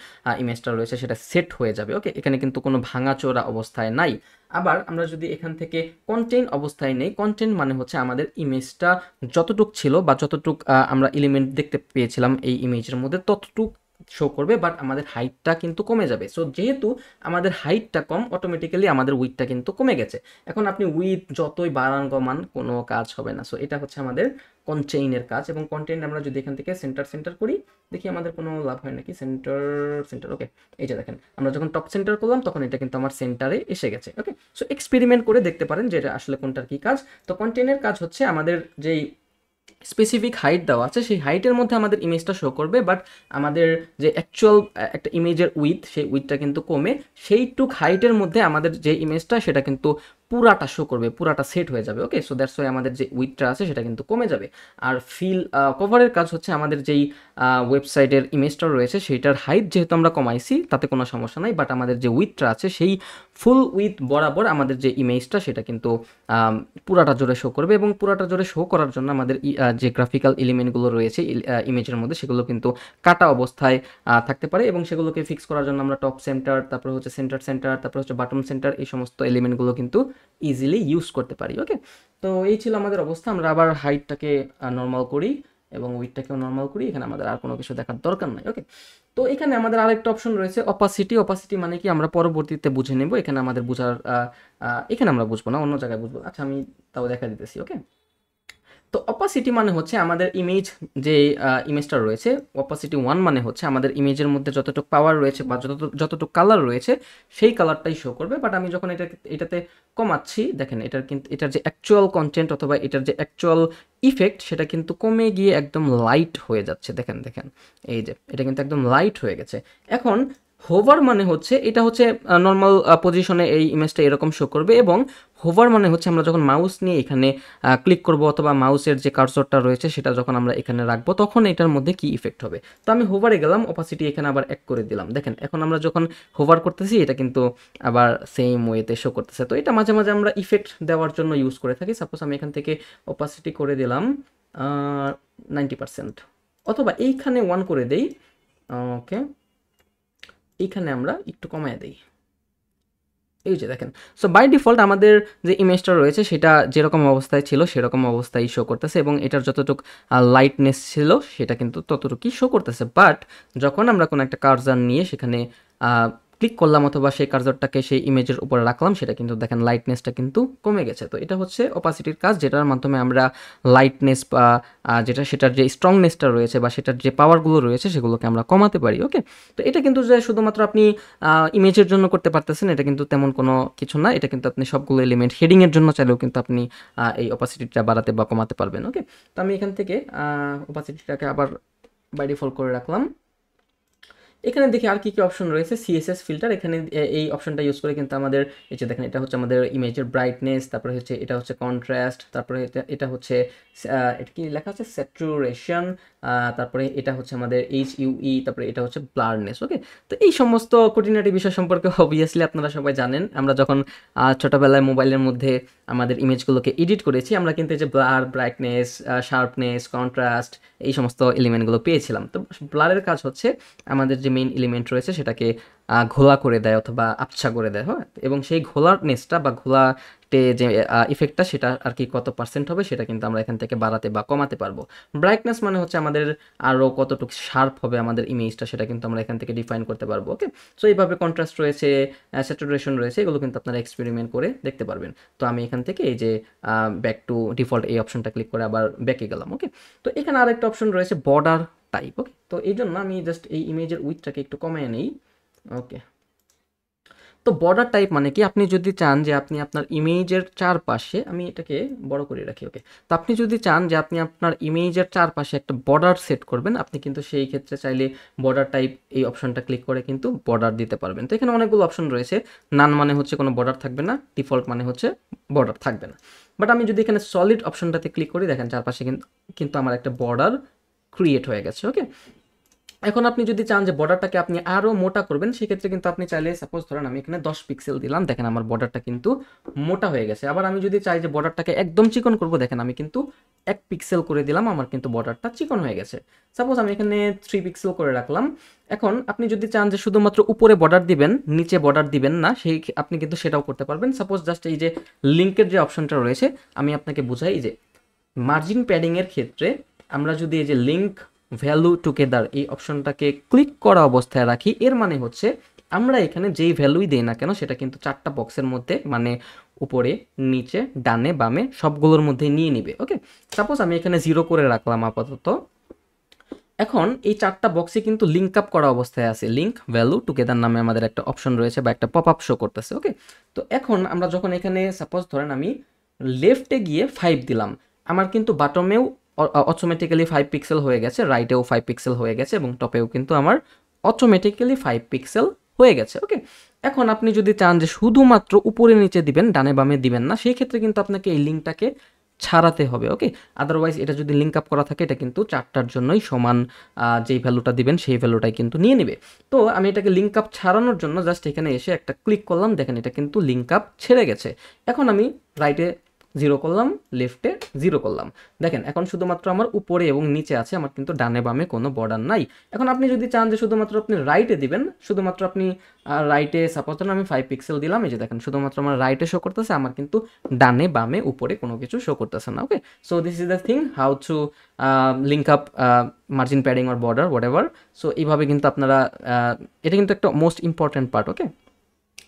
ইমেজটা রয়েছে সেটা সেট হয়ে যাবে। ওকে, এখানে কিন্তু কোনো ভাঙাচোরা অবস্থায় নাই। আবার আমরা যদি এখান থেকে কন্টেন্ট অবস্থায় নেই, কন্টেন্ট মানে হচ্ছে আমাদের ইমেজটা যতটুক ছিল বা যতটুক আমরা এলিমেন্ট দেখতে পেয়েছিলাম এই ইমেজের মধ্যে ততটুক শো করবে, বাট আমাদের হাইটটা কিন্তু কমে যাবে। সো যেহেতু আমাদের হাইটটা কম, অটোমেটিক্যালি আমাদের উইথটা কিন্তু কমে গেছে। এখন আপনি উইথ যতই বাড়ান কমান কোনো কাজ হবে না। সো এটা হচ্ছে আমাদের কনচেইনের কাজ। এবং কন্টেন্ট আমরা যদি এখান থেকে সেন্টার করি, দেখি আমাদের কোনো লাভ হয় নাকি। সেন্টার ওকে, এই যে দেখেন আমরা যখন টপ সেন্টার করলাম তখন এটা কিন্তু আমার সেন্টারে এসে গেছে। ওকে, সো এক্সপেরিমেন্ট করে দেখতে পারেন যে এটা আসলে কোনটার কি কাজ। তো কন্টেন্টের কাজ হচ্ছে আমাদের যেই স্পেসিফিক হাইট দেওয়া আছে, সেই হাইটের মধ্যে আমাদের ইমেজটা শো করবে, বাট আমাদের যে অ্যাকচুয়াল একটা ইমেজের উইথ, সেই উইথটা কিন্তু কমে সেইটুক হাইটের মধ্যে আমাদের যে ইমেজটা সেটা কিন্তু পুরাটা শো করবে, পুরাটা সেট হয়ে যাবে। ওকে, সো দ্যাটস ওয়াই আমাদের যে উইথটা আছে সেটা কিন্তু কমে যাবে। আর ফিল কভারের কাজ হচ্ছে আমাদের যেই ওয়েবসাইটের ইমেজটা রয়েছে সেইটার হাইট যেহেতু আমরা কমাইছি তাতে কোনো সমস্যা নাই, বাট আমাদের যে উইথটা আছে সেই ফুল উইথ বরাবর আমাদের যে ইমেজটা সেটা কিন্তু পুরাটা জোরে শো করবে, এবং পুরাটা জোরে শো করার জন্য আমাদের যে গ্রাফিক্যাল এলিমেন্টগুলো রয়েছে ইমেজের মধ্যে সেগুলো কিন্তু কাটা অবস্থায় থাকতে পারে, এবং সেগুলোকে ফিক্স করার জন্য আমরা টপ সেন্টার, তারপর হচ্ছে সেন্টার সেন্টার, তারপর হচ্ছে বাটম সেন্টার, এই সমস্ত এলিমেন্টগুলো কিন্তু ইজিলি ইউজ করতে পারি। ওকে, তো এই ছিল আমাদের অবস্থা। আমরা আবার হাইটটাকে নর্মাল করি এবং উইথটাকেও নর্মাল করি, এখানে আমাদের আর কোনো কিছু দেখার দরকার নাই। ওকে, তো এখানে আমাদের আরেকটা অপশন রয়েছে অপাসিটি। অপাসিটি মানে কি আমরা পরবর্তীতে বুঝে নেব, এখানে আমাদের বোঝার এখানে আমরা বুঝবো না, অন্য জায়গায় বুঝবো। আচ্ছা, আমি তাও দেখা দিতেছি। ওকে, তো অপাসিটি মানে হচ্ছে আমাদের ইমেজ, যে ইমেজটা রয়েছে, অপাসিটি 1 মানে হচ্ছে আমাদের ইমেজের মধ্যে যতটুকু পাওয়ার রয়েছে বা যতটুকু কালার রয়েছে সেই কালারটাই শো করবে। বাট আমি যখন এটাতে কমাচ্ছি, দেখেন এটার কিন্তু এটার যে অ্যাকচুয়াল কন্টেন্ট অথবা এটার যে অ্যাকচুয়াল ইফেক্ট সেটা কিন্তু কমে গিয়ে একদম লাইট হয়ে যাচ্ছে। দেখেন দেখেন, এই যে এটা কিন্তু একদম লাইট হয়ে গেছে। এখন হোভার মানে হচ্ছে এটা হচ্ছে নর্মাল পজিশনে এই ইমেজটা এরকম শো করবে, এবং হোভার মানে হচ্ছে আমরা যখন মাউস নিয়ে এখানে ক্লিক করব অথবা মাউসের যে কার্সরটা রয়েছে সেটা যখন আমরা এখানে রাখবো তখন এটার মধ্যে কি ইফেক্ট হবে। তো আমি হোভারে গেলাম, অপাসিটি এখানে আবার এক করে দিলাম। দেখেন এখন আমরা যখন হোভার করতেছি এটা কিন্তু আবার সেম ওয়েতে শো করতেছে। তো এটা মাঝে মাঝে আমরা ইফেক্ট দেওয়ার জন্য ইউজ করে থাকি। সাপোজ আমি এখান থেকে অপাসিটি করে দিলাম 90%, অথবা এইখানে 1 করে দেই। ওকে, এইখানে আমরা একটু কমায় দিই। এই যে দেখেন, সো বাই ডিফল্ট আমাদের যে ইমেজটা রয়েছে সেটা যেরকম অবস্থায় ছিল সেরকম অবস্থায় শো করতেছে, এবং এটার যতটুকু লাইটনেস ছিল সেটা কিন্তু ততটুকুই শো করতেছে। বাট যখন আমরা কোনো একটা কার্সার নিয়ে সেখানে ক্লিক করলাম অথবা সেই কার্সারটাকে সেই ইমেজের উপরে রাখলাম, সেটা কিন্তু দেখেন লাইটনেসটা কিন্তু কমে গেছে। তো এটা হচ্ছে অপাসিটির কাজ, যেটার মাধ্যমে আমরা লাইটনেস বা যেটা সেটার যে স্ট্রংনেসটা রয়েছে বা সেটার যে পাওয়ারগুলো রয়েছে সেগুলোকে আমরা কমাতে পারি। ওকে, তো এটা কিন্তু যে শুধুমাত্র আপনি ইমেজের জন্য করতে পারতেছেন এটা কিন্তু তেমন কোনো কিছু না, এটা কিন্তু আপনি সবগুলো এলিমেন্ট হেডিংয়ের জন্য চাইলেও কিন্তু আপনি এই অপাসিটিটা বাড়াতে বা কমাতে পারবেন। ওকে, তো আমি এখান থেকে অপাসিটিটাকে আবার বাই ডিফল্ট করে রাখলাম। এখানে দেখি আর কি কি অপশন রয়েছে। সিএসএস ফিল্টার, এখানে এই অপশনটা ইউজ করে কিন্তু আমাদের এই যে দেখেন এটা হচ্ছে আমাদের ইমেজের ব্রাইটনেস, তারপরে হচ্ছে এটা হচ্ছে কন্ট্রাস্ট, তারপরে এটা হচ্ছে এটা কি লেখা আছে স্যাচুরেশন, তারপরে এটা হচ্ছে আমাদের HUE, তারপরে এটা হচ্ছে ব্লারনেস। ওকে, তো এই সমস্ত খুঁটিনাটি বিষয় সম্পর্কে অবভিয়াসলি আপনারা সবাই জানেন। আমরা যখন ছোটোবেলায় মোবাইলের মধ্যে আমাদের ইমেজগুলোকে এডিট করেছি আমরা কিন্তু এই যে ব্লার, ব্রাইটনেস, শার্পনেস, কন্ট্রাস্ট এই সমস্ত এলিমেন্টগুলো পেয়েছিলাম। তো ব্লারের কাজ হচ্ছে আমাদের যে মেইন এলিমেন্ট রয়েছে সেটাকে ঘোলা করে দেয় অথবা আবছা করে দেয়, হ্যাঁ, এবং সেই ঘোলারনেসটা বা ঘোলাটে যে ইফেক্টটা সেটা আর কি কত পার্সেন্ট হবে সেটা কিন্তু আমরা এখান থেকে বাড়াতে বা কমাতে পারবো। ব্রাইটনেস মানে হচ্ছে আমাদের আরও কতটুকু শার্প হবে আমাদের ইমেজটা সেটা কিন্তু আমরা এখান থেকে ডিফাইন করতে পারবো। ওকে, সো এইভাবে কন্ট্রাস্ট রয়েছে, স্যাচুরেশন রয়েছে, এগুলো কিন্তু আপনারা এক্সপেরিমেন্ট করে দেখতে পারবেন। তো আমি এখান থেকে এই যে ব্যাক টু ডিফল্ট এই অপশনটা ক্লিক করে আবার ব্যাকে গেলাম। ওকে, তো এখানে আরেকটা অপশন রয়েছে বর্ডার টাইপ। ওকে, তো এই জন্য আমি জাস্ট এই ইমেজের উইথটাকে একটু কমিয়ে নিই। ওকে, তো বর্ডার টাইপ মানে কি, আপনি যদি চান যে আপনি আপনার ইমেজের চারপাশে, আমি এটাকে বড় করে রাখি। ওকে, তো আপনি যদি চান যে আপনি আপনার ইমেজের চারপাশে একটা বর্ডার সেট করবেন, আপনি কিন্তু সেই ক্ষেত্রে চাইলে বর্ডার টাইপ এই অপশনটা ক্লিক করে কিন্তু বর্ডার দিতে পারবেন। তো এখানে অনেকগুলো অপশন রয়েছে। নান মানে হচ্ছে কোনো বর্ডার থাকবে না, ডিফল্ট মানে হচ্ছে বর্ডার থাকবে না। বাট আমি যদি এখানে সলিড অপশনটাতে ক্লিক করি, দেখেন চারপাশে কিন্তু আমার একটা বর্ডার ক্রিয়েট হয়ে গেছে। ওকে, এখন আপনি যদি চান যে বর্ডারটাকে আপনি আরও মোটা করবেন সেক্ষেত্রে কিন্তু আপনি চাইলে, সাপোজ ধরেন আমি এখানে 10 পিক্সেল দিলাম, দেখেন আমার বর্ডারটা কিন্তু মোটা হয়ে গেছে। আবার আমি যদি চাই যে বর্ডারটাকে একদম চিকন করব, দেখেন আমি কিন্তু 1 পিক্সেল করে দিলাম, আমার কিন্তু বর্ডারটা চিকন হয়ে গেছে। সাপোজ আমি এখানে 3 পিক্সেল করে রাখলাম। এখন আপনি যদি চান যে শুধুমাত্র উপরে বর্ডার দিবেন নিচে বর্ডার দিবেন না, সেই আপনি কিন্তু সেটাও করতে পারবেন। সাপোজ জাস্ট এই যে লিঙ্কের যে অপশনটা রয়েছে আমি আপনাকে বুঝাই, যে মার্জিন প্যাডিংয়ের ক্ষেত্রে আমরা যদি এই যে লিঙ্ক ভ্যালু টুগেদার এই অপশনটাকে ক্লিক করা অবস্থায় রাখি, এর মানে হচ্ছে আমরা এখানে যেই ভ্যালুই দেই না কেন সেটা কিন্তু 4টা বক্সের মধ্যে, মানে উপরে, নিচে, ডানে, বামে সবগুলোর মধ্যে নিয়ে নিবে। ওকে, সাপোজ আমি এখানে 0 করে রাখলাম আপাতত। এখন এই 4টা বক্সে কিন্তু লিঙ্ক আপ করা অবস্থায় আছে, লিঙ্ক ভ্যালু টুগেদার নামে আমাদের একটা অপশন রয়েছে বা একটা পপ আপ শো করতেছে। ওকে, তো এখন আমরা যখন এখানে সাপোজ ধরেন আমি লেফটে গিয়ে 5 দিলাম, আমার কিন্তু বাটমেও অটোমেটিক্যালি 5 পিক্সেল হয়ে গেছে, রাইটেও 5 পিক্সেল হয়ে গেছে এবং টপেও কিন্তু আমার অটোমেটিক্যালি 5 পিক্সেল হয়ে গেছে। ওকে, এখন আপনি যদি চান যে শুধুমাত্র উপরে নিচে দিবেন, ডানে বামে দিবেন না, সেই ক্ষেত্রে কিন্তু আপনাকে এই লিঙ্কটাকে ছাড়াতে হবে। ওকে, আদারওয়াইজ এটা যদি লিঙ্ক আপ করা থাকে এটা কিন্তু চারটার জন্যই সমান যেই ভ্যালুটা দিবেন সেই ভ্যালুটাই কিন্তু নিয়ে নেবে। তো আমি এটাকে লিঙ্ক আপ ছাড়ানোর জন্য জাস্ট এখানে এসে একটা ক্লিক করলাম, দেখেন এটা কিন্তু লিঙ্ক আপ ছেড়ে গেছে। এখন আমি রাইটে 0 করলাম, লেফটে 0 করলাম, দেখেন এখন শুধুমাত্র আমার উপরে এবং নিচে আছে, আমার কিন্তু ডানে বামে কোনো বর্ডার নাই। এখন আপনি যদি চান যে শুধুমাত্র আপনি রাইটে দিবেন, শুধুমাত্র আপনি রাইটে সাপোজ ধরুন আমি 5 পিক্সেল দিলাম, এই যে দেখেন শুধুমাত্র আমার রাইটে শো করতেছে, আমার কিন্তু ডানে বামে উপরে কোনো কিছু শো করতেছে না। Okay, so this is the thing how to link up margin padding or border whatever. So এইভাবে কিন্তু আপনারা এটা কিন্তু একটা মোস্ট ইম্পর্ট্যান্ট পার্ট। ওকে,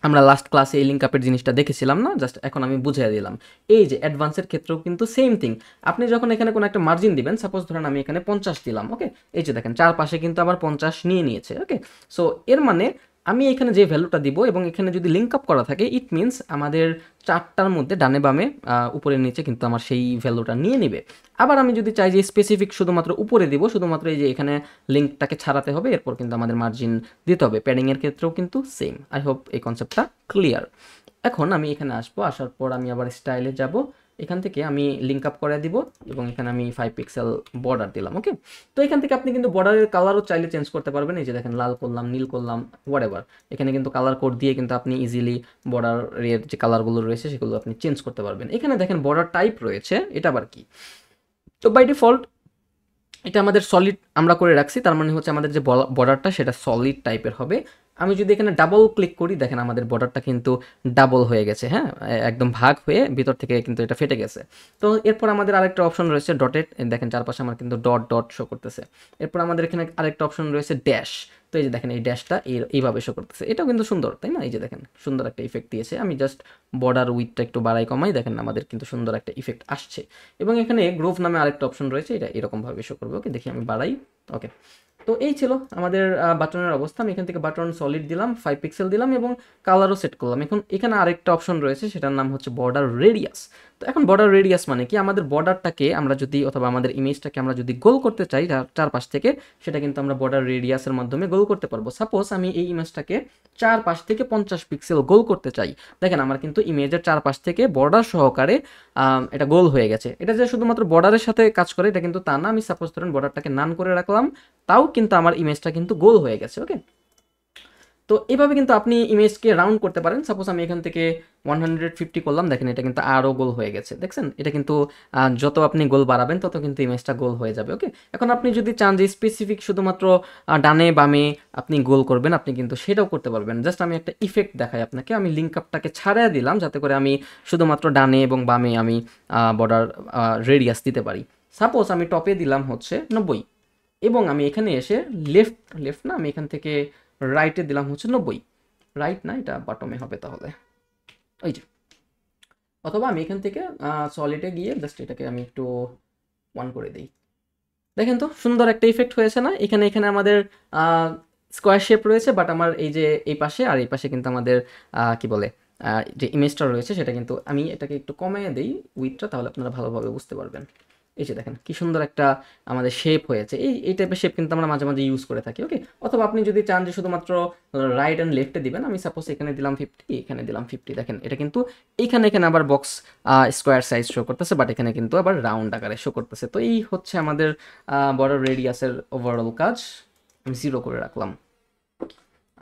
আমরা লাস্ট ক্লাসে এই লিঙ্ক আপের জিনিসটা দেখেছিলাম না, জাস্ট এখন আমি বুঝিয়ে দিলাম। এই যে অ্যাডভান্সের ক্ষেত্রেও কিন্তু সেম থিং, আপনি যখন এখানে কোনো একটা মার্জিন দিবেন, সাপোজ ধরেন আমি এখানে 50 দিলাম। ওকে, এই যে দেখেন চারপাশে কিন্তু আবার 50 নিয়ে নিয়েছে। ওকে, সো এর মানে আমি এখানে যে ভ্যালুটা দিব এবং এখানে যদি লিঙ্ক আপ করা থাকে, ইট মিনস আমাদের চারটার মধ্যে ডানে বামে উপরে নিচে কিন্তু আমার সেই ভ্যালুটা নিয়ে নেবে। আবার আমি যদি চাই যে স্পেসিফিক শুধুমাত্র উপরে দিব, শুধুমাত্র এই যে এখানে লিঙ্কটাকে ছাড়াতে হবে, এরপর কিন্তু আমাদের মার্জিন দিতে হবে। প্যাডিংয়ের ক্ষেত্রেও কিন্তু সেম। আই হোপ এই কনসেপ্টটা ক্লিয়ার। এখন আমি এখানে আসবো, আসার পর আমি আবার স্টাইলে যাব, এখান থেকে আমি লিঙ্ক আপ করে দিব এবং এখানে আমি 5 পিক্সেল বর্ডার দিলাম। ওকে, তো এখান থেকে আপনি কিন্তু বর্ডারের কালারও চাইলে চেঞ্জ করতে পারবেন। এই যে দেখেন লাল করলাম, নীল করলাম, হোয়াট এভার, এখানে কিন্তু কালার কোড দিয়ে কিন্তু আপনি ইজিলি বর্ডারের যে কালারগুলো রয়েছে সেগুলো আপনি চেঞ্জ করতে পারবেন। এখানে দেখেন বর্ডার টাইপ রয়েছে, এটা আবার কি? তো বাই ডিফল্ট এটা আমাদের সলিড আমরা করে রাখছি, তার মানে হচ্ছে আমাদের যে বর্ডারটা সেটা সলিড টাইপের হবে। আমি যদি এখানে ডাবল ক্লিক করি, দেখেন আমাদের বর্ডারটা কিন্তু ডাবল হয়ে গেছে, হ্যাঁ, একদম ভাগ হয়ে ভিতর থেকে কিন্তু এটা ফেটে গেছে। তো এরপর আমাদের আরেকটা অপশন রয়েছে ডটেড, দেখেন চারপাশে আমার কিন্তু ডট ডট শো করতেছে। এরপর আমাদের এখানে আরেকটা অপশন রয়েছে ড্যাশ, তো এই যে দেখেন এই ড্যাশটা এইভাবে শো করতেছে, এটাও কিন্তু সুন্দর, তাই না? এই যে দেখেন সুন্দর একটা ইফেক্ট দিয়েছে। আমি জাস্ট বর্ডার উইথটা একটু বাড়াই কমাই, দেখেন আমাদের কিন্তু সুন্দর একটা ইফেক্ট আসছে। এবং এখানে গ্রুপ নামে আরেকটা অপশন রয়েছে, এটা এরকমভাবে শো করবে। ওকে, দেখি আমি বাড়াই। ওকে, তো এই ছিল আমাদের বাটনের অবস্থা। আমি এখান থেকে বাটন সলিড দিলাম, 5 পিক্সেল দিলাম এবং কালারও সেট করলাম। এখন এখানে আরেকটা অপশন রয়েছে, সেটার নাম হচ্ছে বর্ডার রেডিয়াস। তো এখন বর্ডার রেডিয়াস মানে কি? আমাদের বর্ডারটাকে আমরা যদি, অথবা আমাদের ইমেজটাকে আমরা যদি গোল করতে চাই চারপাশ থেকে, সেটা কিন্তু আমরা বর্ডার রেডিয়াসের মাধ্যমে গোল করতে পারবো। সাপোজ আমি এই ইমেজটাকে চারপাশ থেকে 50 পিক্সেল গোল করতে চাই, দেখেন আমার কিন্তু ইমেজের চারপাশ থেকে বর্ডার সহকারে এটা গোল হয়ে গেছে। এটা যে শুধুমাত্র বর্ডারের সাথে কাজ করে এটা কিন্তু তা না। আমি সাপোজ ধরেন বর্ডারটাকে নান করে রাখলাম, তাও কিন্তু আমার ইমেজটা কিন্তু গোল হয়ে গেছে। ওকে, তো এভাবে কিন্তু আপনি ইমেজকে রাউন্ড করতে পারেন। সাপোজ আমি এখান থেকে 150 করলাম, দেখেন এটা কিন্তু আরও গোল হয়ে গেছে, দেখছেন? এটা কিন্তু যত আপনি গোল বাড়াবেন তত কিন্তু ইমেজটা গোল হয়ে যাবে। ওকে, এখন আপনি যদি চান যে স্পেসিফিক শুধুমাত্র ডানে বামে আপনি গোল করবেন, আপনি কিন্তু সেটাও করতে পারবেন। জাস্ট আমি একটা ইফেক্ট দেখাই আপনাকে, আমি লিঙ্ক আপটাকে ছাড়িয়ে দিলাম যাতে করে আমি শুধুমাত্র ডানে এবং বামে আমি বর্ডার রেডিয়াস দিতে পারি। সাপোজ আমি টপে দিলাম হচ্ছে 90 এবং আমি এখানে এসে লেফট লেফট না, আমি এখান থেকে রাইটে দিলাম হচ্ছে 90। রাইট না, এটা বটমে হবে তাহলে, ওই যে। অথবা আমি এখান থেকে সলিডে গিয়ে জাস্ট এটাকে আমি একটু 1 করে দিই। দেখেন তো সুন্দর একটা ইফেক্ট হয়েছে না? এখানে এখানে আমাদের স্কোয়ার শেপ রয়েছে, বাট আমার এই যে এই পাশে আর এই পাশে কিন্তু আমাদের কি বলে যে ইমেজটা রয়েছে সেটা কিন্তু, আমি এটাকে একটু কমিয়ে দিই উইথটা, তাহলে আপনারা ভালোভাবে বুঝতে পারবেন। এই যে দেখেন কি সুন্দর একটা আমাদের শেপ হয়েছে। এই টাইপের শেপ কিন্তু আমরা মাঝে মাঝে ইউজ করে থাকি। ওকে, অথবা আপনি যদি চান যে শুধুমাত্র রাইট অ্যান্ড লেফটে দিবেন, আমি সাপোজ এখানে দিলাম 50, এখানে দিলাম 50, দেখেন এটা কিন্তু এখানে এখানে আবার বক্স স্কোয়ার সাইজ শো করতেছে, বাট এখানে কিন্তু আবার রাউন্ড আকারে শো করতেছে। তো এই হচ্ছে আমাদের বর্ডার রেডিয়াসের ওভারঅল কাজ। আমি 0 করে রাখলাম,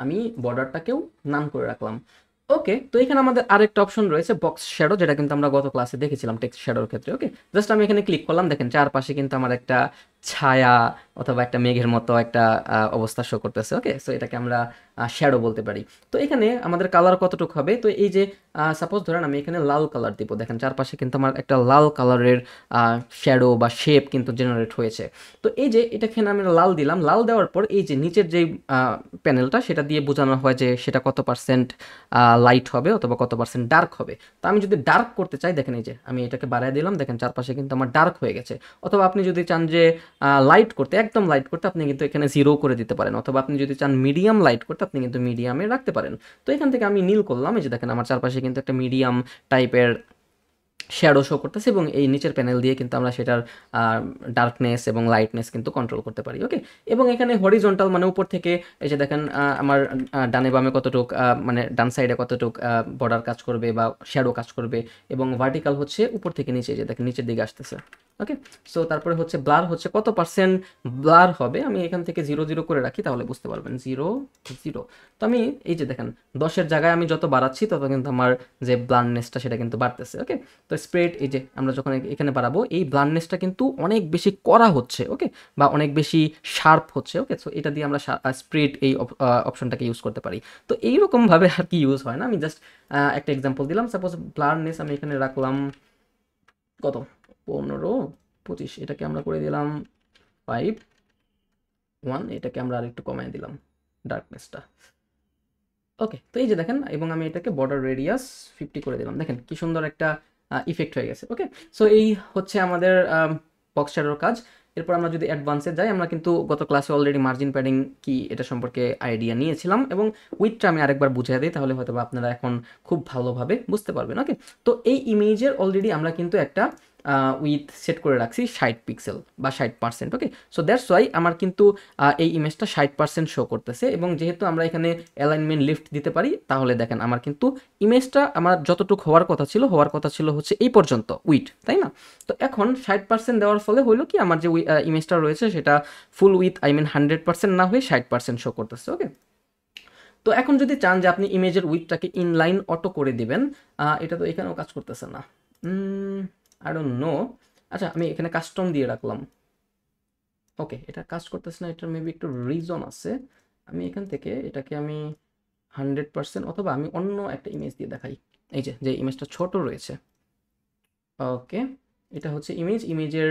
আমি বর্ডারটাকেও নান করে রাখলাম। ওকে, তো এখানে আমাদের আরেকটা অপশন রয়েছে বক্স শ্যাডো, যেটা কিন্তু আমরা গত ক্লাসে দেখেছিলাম টেক্সট শ্যাডোর ক্ষেত্রে। ওকে, জাস্ট আমি এখানে ক্লিক করলাম, দেখেন চারপাশে কিন্তু আমার একটা ছায়া অথবা একটা মেঘের মতো একটা অবস্থা শো করতেছে। ওকে, সো এটাকে আমরা শ্যাডো বলতে পারি। তো এখানে আমাদের কালার কতটুকু হবে? তো এই যে সাপোজ ধরেন আমি এখানে লাল কালার দিব, দেখেন চারপাশে কিন্তু আমার একটা লাল কালারের শ্যাডো বা শেপ কিন্তু জেনারেট হয়েছে। তো এই যে এটাখানে আমি লাল দিলাম, লাল দেওয়ার পর এই যে নিচের যেই প্যানেলটা সেটা দিয়ে বোঝানো হয় যে সেটা কত পার্সেন্ট লাইট হবে অথবা কত পার্সেন্ট ডার্ক হবে। তো আমি যদি ডার্ক করতে চাই, দেখেন এই যে আমি এটাকে বাড়ায় দিলাম, দেখেন চারপাশে কিন্তু আমার ডার্ক হয়ে গেছে। অথবা আপনি যদি চান যে লাইট করতে, একদম লাইট করতে, আপনি কিন্তু এখানে 0 করে দিতে পারেন। অথবা আপনি যদি চান মিডিয়াম লাইট করতে, আপনি কিন্তু মিডিয়ামে রাখতে পারেন। তো এখান থেকে আমি নীল করলাম, এই যে দেখেন আমার চারপাশে কিন্তু একটা মিডিয়াম টাইপের শ্যাডো শো করতেছে এবং এই নিচের প্যানেল দিয়ে কিন্তু আমরা সেটার ডার্কনেস এবং লাইটনেস কিন্তু কন্ট্রোল করতে পারি। ওকে, এবং এখানে হরিজন্টাল মানে উপর থেকে এই যে দেখেন আমার ডানে বামে কতটুক মানে ডান সাইডে কতটুক বর্ডার কাজ করবে বা শ্যাডো কাজ করবে, এবং ভার্টিক্যাল হচ্ছে উপর থেকে নিচে, যে দেখেন নিচের দিকে আসতেছে। ওকে, সো তারপরে হচ্ছে ব্লার হচ্ছে কত পার্সেন্ট ব্লার হবে, আমি এখান থেকে 0 0 করে রাখি তাহলে বুঝতে পারবেন 0 0। তো আমি এই যে দেখেন 10-এর জায়গায় আমি যত বাড়াচ্ছি তত কিন্তু আমার যে ব্লারনেসটা সেটা কিন্তু বাড়তেছে। ওকে, তো স্প্রেড এই যে আমরা যখন এখানে বাড়াবো এই ব্লারনেসটা কিন্তু অনেক বেশি কড়া হচ্ছে। ওকে, বা অনেক বেশি শার্প হচ্ছে। ওকে, সো এটা দিয়ে আমরা স্প্রেড এই অপশনটাকে ইউজ করতে পারি। তো এইরকমভাবে আর কি ইউজ হয় না, আমি জাস্ট একটা এক্সাম্পল দিলাম। সাপোজ ব্লারনেস আমি এখানে রাখলাম কত 15 25, এটাকে আমরা করে দিলাম 5 1, এটাকে আমরা আরেকটু কমায় দিলাম ডার্কনেসটা। ওকে, তো এই যে দেখেন, এবং আমি এটাকে বর্ডার রেডিয়াস 50 করে দিলাম, দেখেন কি সুন্দর একটা ইফেক্ট হয়ে গেছে। ওকে, সো এই হচ্ছে আমাদের বক্স শ্যাডোর কাজ। এরপর আমরা যদি অ্যাডভান্সে যাই, আমরা কিন্তু গত ক্লাসে অলরেডি মার্জিন প্যাডিং কি এটা সম্পর্কে আইডিয়া নিয়েছিলাম, এবং উইথটা আমি আরেকবার বুঝিয়ে দিই, তাহলে হয়তো আপনারা এখন খুব ভালোভাবে বুঝতে পারবেন। ওকে, তো এই ইমেজের অলরেডি আমরা কিন্তু একটা উইথ সেট করে রাখছি 60 পিক্সেল বা 60%। ওকে, সো দ্যাটস ওয়াই আমার কিন্তু এই ইমেজটা 60% শো করতেছে, এবং যেহেতু আমরা এখানে অ্যালাইনমেন্ট লিফট দিতে পারি, তাহলে দেখেন আমার কিন্তু ইমেজটা আমার যতটুকু হওয়ার কথা ছিল হচ্ছে এই পর্যন্ত উইথ, তাই না? তো এখন 60% দেওয়ার ফলে হলো কি, আমার যে ইমেজটা রয়েছে সেটা ফুল উইথ 100% না হয়ে 60% শো করতেছে। ওকে, তো এখন যদি চান যে আপনি ইমেজের উইথটাকে ইনলাইন অটো করে দিবেন, এটা তো এখানেও কাজ করতেছে না, আই ডোন্ট নো। আচ্ছা, আমি এখানে কাস্টম দিয়ে রাখলাম। ওকে, এটা কাজ করতেছে না, এটার মেবি একটু রিজন আছে। আমি এখান থেকে এটাকে আমি 100%, অথবা আমি অন্য একটা ইমেজ দিয়ে দেখাই। এই যে যে ইমেজটা ছোট রয়েছে। ওকে, এটা হচ্ছে ইমেজের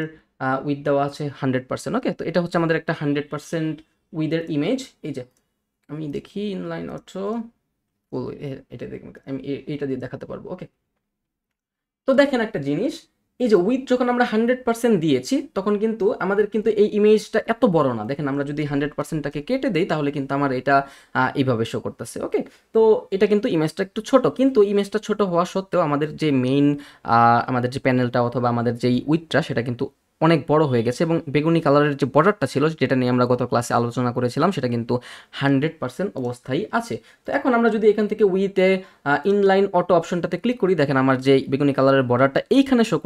উইথ দেওয়া আছে 100%। ওকে, তো এটা হচ্ছে আমাদের একটা 100% উইথের ইমেজ। এই যে আমি দেখি ইনলাইন অটো, ও এটা দেখুন, আমি এটা দিয়ে দেখাতে পারবো। ওকে, তো দেখেন একটা জিনিস, এই যে উইথ যখন আমরা 100% দিয়েছি, তখন কিন্তু আমাদের কিন্তু এই ইমেজটা এত বড় না। দেখেন আমরা যদি 100%টাকে কেটে দেই, তাহলে কিন্তু আমার এটা এইভাবে শো করতেছে। ওকে, তো এটা কিন্তু ইমেজটা একটু ছোট, কিন্তু ইমেজটা ছোট হওয়া সত্ত্বেও আমাদের যে মেইন আমাদের যে প্যানেলটা অথবা আমাদের যেই উইথটা সেটা কিন্তু অনেক বড় হয়ে গেছে, এবং বেগুনি কালারের যে বর্ডারটা ছিল যেটা নিয়ে আমরা গত ক্লাসে আলোচনা করেছিলাম সেটা কিন্তু 100% অবস্থায় আছে। তো এখন আমরা যদি এখান থেকে উইথে ইনলাইন অটো অপশনটাতে ক্লিক করি, দেখেন আমার যে বেগুনি কালারের বর্ডারটা এইখানে শো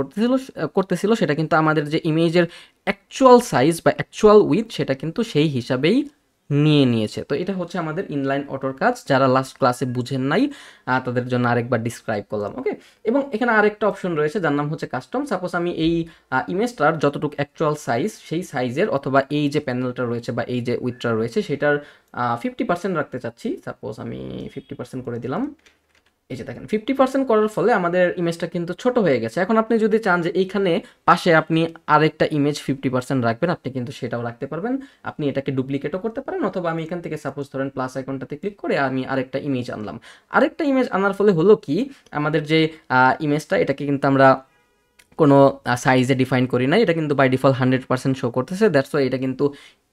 করতেছিল সেটা কিন্তু আমাদের যে ইমেজের অ্যাকচুয়াল সাইজ বা অ্যাকচুয়াল উইথ সেটা কিন্তু সেই হিসাবেই নিয়ে নিয়েছে। তো এটা হচ্ছে আমাদের ইনলাইন অটোর কাজ। যারা লাস্ট ক্লাসে বুঝেন নাই তাদের জন্য আরেকবার ডিসক্রাইব করলাম। ওকে, এবং এখানে আরেকটা অপশন রয়েছে যার নাম হচ্ছে কাস্টম। সাপোজ আমি এই ইমেজটার যতটুকু অ্যাকচুয়াল সাইজ সেই সাইজের, অথবা এই যে প্যানেলটা রয়েছে বা এই যে উইথটা রয়েছে সেটার 50% রাখতে চাচ্ছি। সাপোজ আমি 50% করে দিলাম। এই যে দেখেন 50% করার ফলে আমাদের ইমেজটা কিন্তু ছোট হয়ে গেছে। এখন আপনি যদি চান যে এইখানে পাশে আপনি আরেকটা ইমেজ 50% রাখবেন, আপনি কিন্তু সেটাও রাখতে পারবেন। আপনি এটাকে ডুপ্লিকেটও করতে পারেন, অথবা আমি এখান থেকে সাপোজ ধরেন প্লাস আইকনটাতে ক্লিক করে আমি আরেকটা ইমেজ আনলাম। আরেকটা ইমেজ আনার ফলে হলো কি, আমাদের যে ইমেজটা এটাকে কিন্তু আমরা কোনো সাইজে ডিফাইন করি নাই, এটা কিন্তু বাই ডিফল্ট 100% শো করতেছে। দ্যাটস ওয়াই এটা কিন্তু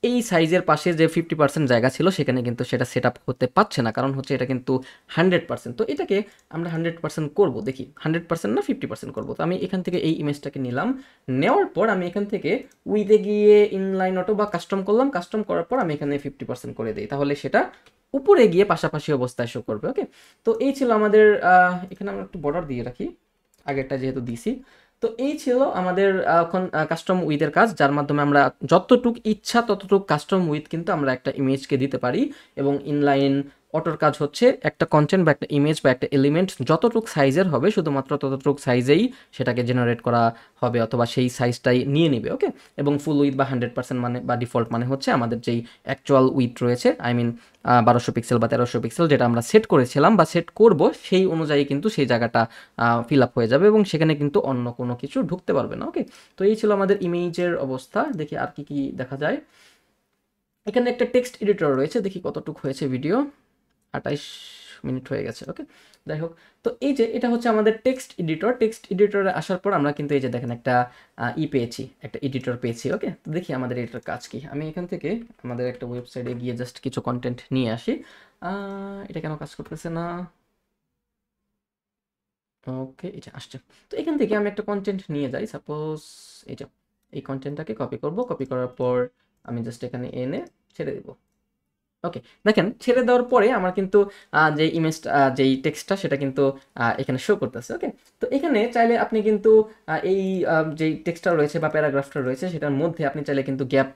এই সাইজের পাশে যে 50% জায়গা ছিল সেখানে কিন্তু সেটা সেট আপ করতে পারছে না, কারণ হচ্ছে এটা কিন্তু 100%। তো এটাকে আমরা 100% করবো, দেখি 100% না 50% করবো। তো আমি এখান থেকে এই ইমেজটাকে নিলাম, নেওয়ার পর আমি এখান থেকে উইথে গিয়ে ইনলাইন অটো বা কাস্টম করলাম, কাস্টম করার পর আমি এখানে 50% করে দিই, তাহলে সেটা উপরে গিয়ে পাশাপাশি অবস্থায় শো করবে। ওকে, তো এই ছিল আমাদের এখানে আমরা একটু বর্ডার দিয়ে রাখি, আগেরটা যেহেতু দিছি। তো এই ছিল আমাদের এখন কাস্টম উইথের কাজ, যার মাধ্যমে আমরা যতটুক ইচ্ছা ততটুক কাস্টম উইথ কিন্তু আমরা একটা ইমেজকে দিতে পারি। এবং ইনলাইন অটোর কাজ হচ্ছে একটা কন্টেন্ট বা একটা ইমেজ বা একটা এলিমেন্ট যতটুক সাইজের হবে শুধুমাত্র ততটুক সাইজেই সেটাকে জেনারেট করা হবে, অথবা সেই সাইজটাই নিয়ে নিবে। ওকে, এবং ফুল উইথ বা 100% মানে বা ডিফল্ট মানে হচ্ছে আমাদের যেই অ্যাকচুয়াল উইথ রয়েছে, আই মিন 1200 পিক্সেল বা 1300 পিক্সেল যেটা আমরা সেট করেছিলাম বা সেট করব, সেই অনুযায়ী কিন্তু সেই জায়গাটা ফিল আপ হয়ে যাবে, এবং সেখানে কিন্তু অন্য কোনো কিছু ঢুকতে পারবে না। ওকে, তো এই ছিল আমাদের ইমেজের অবস্থা। দেখি আর কি কি দেখা যায়। এখানে একটা টেক্সট এডিটর রয়েছে, দেখি কতটুকু হয়েছে ভিডিও, 28 মিনিট হয়ে গেছে। ওকে, যাই হোক, তো এই যে এটা হচ্ছে আমাদের টেক্সট এডিটরে আসার পর আমরা কিন্তু এই যে দেখেন একটা পেয়েছি, একটা এডিটর পেয়েছি। ওকে, তো দেখি আমাদের এটার কাজ কি। আমি এখান থেকে আমাদের একটা ওয়েবসাইটে গিয়ে জাস্ট কিছু কন্টেন্ট নিয়ে আসি। এটা কেন কাজ করতেছে না? ওকে, এটা আসছে। তো এখান থেকে আমি একটা কন্টেন্ট নিয়ে যাই, সাপোজ এই যে এই কন্টেন্টটাকে কপি করব, কপি করার পর আমি জাস্ট এখানে এনে ছেড়ে দিব। ওকে, দেখেন ছেড়ে দেওয়ার পরে আমার কিন্তু যে ইমেজটা যেই টেক্সটটা সেটা কিন্তু এখানে শো করতেছে। ওকে, তো এখানে চাইলে আপনি কিন্তু এই যেই টেক্সটটা রয়েছে বা প্যারাগ্রাফটা রয়েছে সেটার মধ্যে আপনি চাইলে কিন্তু গ্যাপ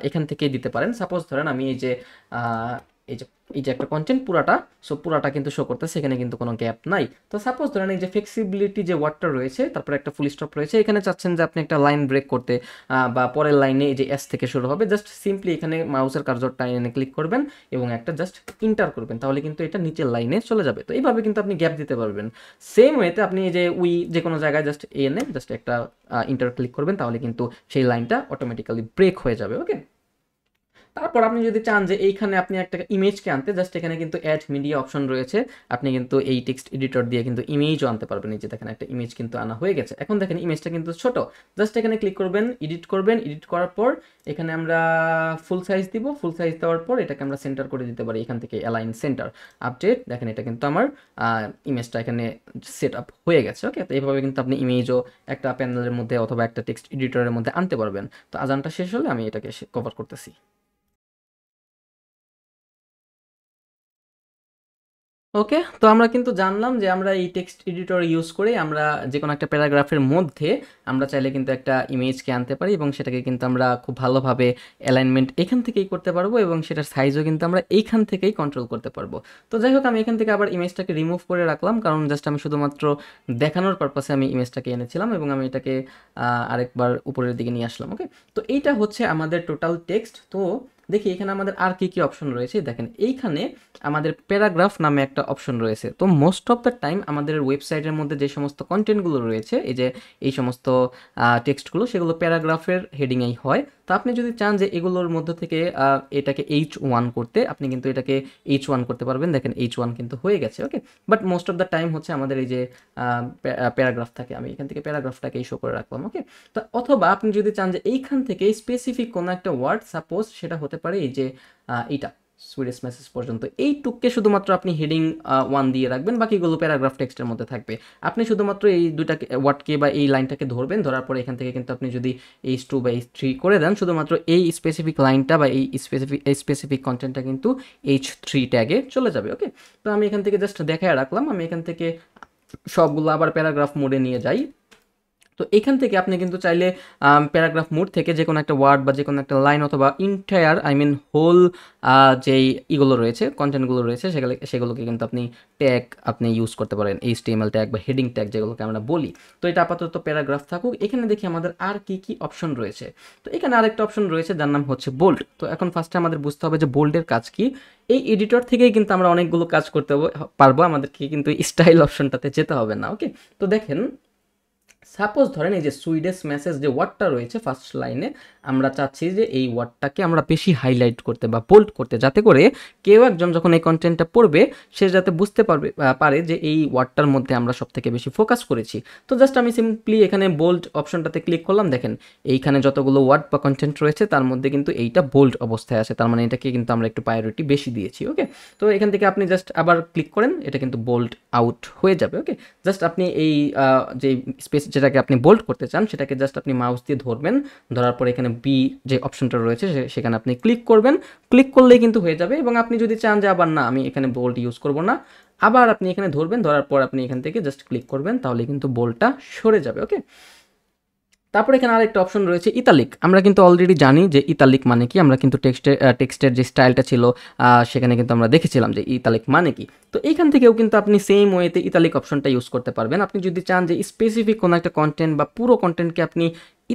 এখান থেকেই দিতে পারেন। সাপোজ ধরেন আমি এই যে আহ, এই যে এই যে একটা কন্টেন্ট পুরাটা, সো পুরাটা কিন্তু শো করতেছে, এখানে কিন্তু কোনো গ্যাপ নাই। তো সাপোজ ধরেন এই যে ফ্লেক্সিবিলিটি যে ওয়ার্ডটা রয়েছে তারপরে একটা ফুল স্টপ রয়েছে, এখানে চাচ্ছেন যে আপনি একটা লাইন ব্রেক করতে বা পরের লাইনে এই যে এস থেকে শুরু হবে, জাস্ট সিম্পলি এখানে মাউসের কার্সরটা এনে ক্লিক করবেন এবং একটা জাস্ট ইন্টার করবেন, তাহলে কিন্তু এটা নিচের লাইনে চলে যাবে। তো এইভাবে কিন্তু আপনি গ্যাপ দিতে পারবেন। সেম ওয়েতে আপনি এই যে যে কোনো জায়গায় জাস্ট এনে জাস্ট একটা ইন্টার ক্লিক করবেন, তাহলে কিন্তু সেই লাইনটা অটোমেটিক্যালি ব্রেক হয়ে যাবে। ওকে, তারপর আপনি যদি চান যে এইখানে আপনি একটা ইমেজকে আনতে, জাস্ট এখানে কিন্তু অ্যাড মিডিয়া অপশন রয়েছে, আপনি কিন্তু এই টেক্সট এডিটর দিয়ে কিন্তু ইমেজও আনতে পারবেন। এই যে দেখেন একটা ইমেজ কিন্তু আনা হয়ে গেছে। এখন দেখেন ইমেজটা কিন্তু ছোট, জাস্ট এখানে ক্লিক করবেন, এডিট করবেন, এডিট করার পর এখানে আমরা ফুল সাইজ দিব, ফুল সাইজ দেওয়ার পর এটাকে আমরা সেন্টার করে দিতে পারি এখান থেকে অ্যালাইন সেন্টার আপডেট। দেখেন এটা কিন্তু আমার ইমেজটা এখানে সেট আপ হয়ে গেছে। ওকে, তো এইভাবে কিন্তু আপনি ইমেজও একটা প্যানেলের মধ্যে অথবা একটা টেক্সট এডিটরের মধ্যে আনতে পারবেন। তো আজানটা শেষ হলে আমি এটাকে কভার করতেছি। ওকে, তো আমরা কিন্তু জানলাম যে আমরা এই টেক্সট এডিটর ইউজ করে আমরা যে কোনো একটা প্যারাগ্রাফের মধ্যে আমরা চাইলে কিন্তু একটা ইমেজকে আনতে পারি এবং সেটাকে কিন্তু আমরা খুব ভালোভাবে অ্যালাইনমেন্ট এখান থেকেই করতে পারবো এবং সেটার সাইজও কিন্তু আমরা এইখান থেকেই কন্ট্রোল করতে পারবো। তো যাই হোক, আমি এখান থেকে আবার ইমেজটাকে রিমুভ করে রাখলাম, কারণ জাস্ট আমি শুধুমাত্র দেখানোর পারপাসে আমি ইমেজটাকে এনেছিলাম এবং আমি এটাকে আরেকবার উপরের দিকে নিয়ে আসলাম। ওকে, তো এইটা হচ্ছে আমাদের টোটাল টেক্সট। তো দেখি এখানে আমাদের আর কি কি অপশন রয়েছে। দেখেন এইখানে আমাদের প্যারাগ্রাফ নামে একটা অপশন রয়েছে। তো মোস্ট অফ দ্য টাইম আমাদের ওয়েবসাইটের মধ্যে যে সমস্ত কন্টেন্টগুলো রয়েছে, এই যে এই সমস্ত টেক্সটগুলো, সেগুলো প্যারাগ্রাফের হেডিংয়েই হয়। তো আপনি যদি চান যে এগুলোর মধ্যে থেকে এটাকে H1 করতে, আপনি কিন্তু এটাকে H1 করতে পারবেন। দেখেন H1 কিন্তু হয়ে গেছে। Okay, but most of the time হচ্ছে আমাদের এই যে প্যারাগ্রাফ থাকে, আমি এখান থেকে প্যারাগ্রাফটাকেই শো করে রাখলাম। ওকে, তো অথবা আপনি যদি চান যে এইখান থেকে স্পেসিফিক কোনো একটা ওয়ার্ড, সাপোজ সেটা হতে পারে এই যে এইটা সুইডিশ মেসেজ পর্যন্ত, এইটুককে শুধুমাত্র আপনি হেডিং 1 দিয়ে রাখবেন, বাকিগুলো প্যারাগ্রাফ টেক্সটের মধ্যে থাকবে। আপনি শুধুমাত্র এই দুটাকে ওয়ার্ডকে বা এই লাইনটাকে ধরবেন, ধরার পরে এখান থেকে কিন্তু আপনি যদি H2 বা H3 করে দেন, শুধুমাত্র এই স্পেসিফিক লাইনটা বা এই স্পেসিফিক কন্টেন্টটা কিন্তু H3 ট্যাগে চলে যাবে। ওকে, তো আমি এখান থেকে জাস্ট দেখায় রাখলাম। আমি এখান থেকে সবগুলো আবার প্যারাগ্রাফ মোডে নিয়ে যাই। তো এখান থেকে আপনি কিন্তু চাইলে প্যারাগ্রাফ মোড থেকে যে কোনো একটা ওয়ার্ড বা যে কোনো একটা লাইন অথবা ইন্টায়ার আই মিন হোল যেই ইগুলো রয়েছে, কন্টেন্টগুলো রয়েছে, সেগুলোকে কিন্তু আপনি ট্যাগ আপনি ইউজ করতে পারেন, HTML ট্যাগ বা হেডিং ট্যাগ যেগুলোকে আমরা বলি। তো এটা আপাতত প্যারাগ্রাফ থাকুক। এখানে দেখি আমাদের আর কি কি অপশন রয়েছে। তো এখানে আরেকটা অপশন রয়েছে যার নাম হচ্ছে বোল্ড। তো এখন ফার্স্টে আমাদের বুঝতে হবে যে বোল্ডের কাজ কি। এই এডিটর থেকেই কিন্তু আমরা অনেকগুলো কাজ করতে পারবো, আমাদেরকে কিন্তু স্টাইল অপশনটাতে যেতে হবে না। ওকে, তো দেখেন সাপোজ ধরেন এই যে সুইডিশ মেসেজ যে ওয়ার্ডটা রয়েছে ফার্স্ট লাইনে, আমরা চাচ্ছি যে এই ওয়ার্ডটাকে আমরা বেশি হাইলাইট করতে বা বোল্ড করতে, যাতে করে কেউ একজন যখন এই কন্টেন্টটা পড়বে সে যাতে বুঝতে পারে যে এই ওয়ার্ডটার মধ্যে আমরা সব থেকে বেশি ফোকাস করেছি। তো জাস্ট আমি সিম্পলি এখানে বোল্ড অপশনটাতে ক্লিক করলাম। দেখেন এইখানে যতগুলো ওয়ার্ড বা কন্টেন্ট রয়েছে তার মধ্যে কিন্তু এইটা বোল্ড অবস্থায় আছে, তার মানে এটাকে কিন্তু আমরা একটু প্রায়োরিটি বেশি দিয়েছি। ওকে, তো এখান থেকে আপনি জাস্ট আবার ক্লিক করেন, এটা কিন্তু বোল্ড আউট হয়ে যাবে। ওকে, জাস্ট আপনি এই যে স্পেস যেটাকে আপনি বোল্ড করতে চান সেটাকে জাস্ট আপনি মাউস দিয়ে ধরবেন, ধরার পর এখানে বি যে অপশনটা রয়েছে সেখানে আপনি ক্লিক করবেন। ক্লিক করলেই কিন্তু হয়ে যাবে। এবং আপনি যদি চান যে আবার না আমি এখানে বোল্ড ইউজ করব না, আবার আপনি এখানে ধরবেন, ধরার পর আপনি এখান থেকে জাস্ট ক্লিক করবেন, তাহলে কিন্তু বোল্ডটা সরে যাবে। ওকে, তারপর এখানে আরেকটা অপশন রয়েছে ইতালিক। আমরা কিন্তু অলরেডি জানি যে ইতালিক মানে কি, আমরা কিন্তু টেক্সটের যে স্টাইলটা ছিল সেখানে কিন্তু আমরা দেখেছিলাম যে ইতালিক মানে কি। তো এইখান থেকেও কিন্তু আপনি সেম ওয়েতে ইতালিক অপশনটা ইউজ করতে পারবেন। আপনি যদি চান যে স্পেসিফিক কোনো একটা কন্টেন্ট বা পুরো কন্টেন্টকে আপনি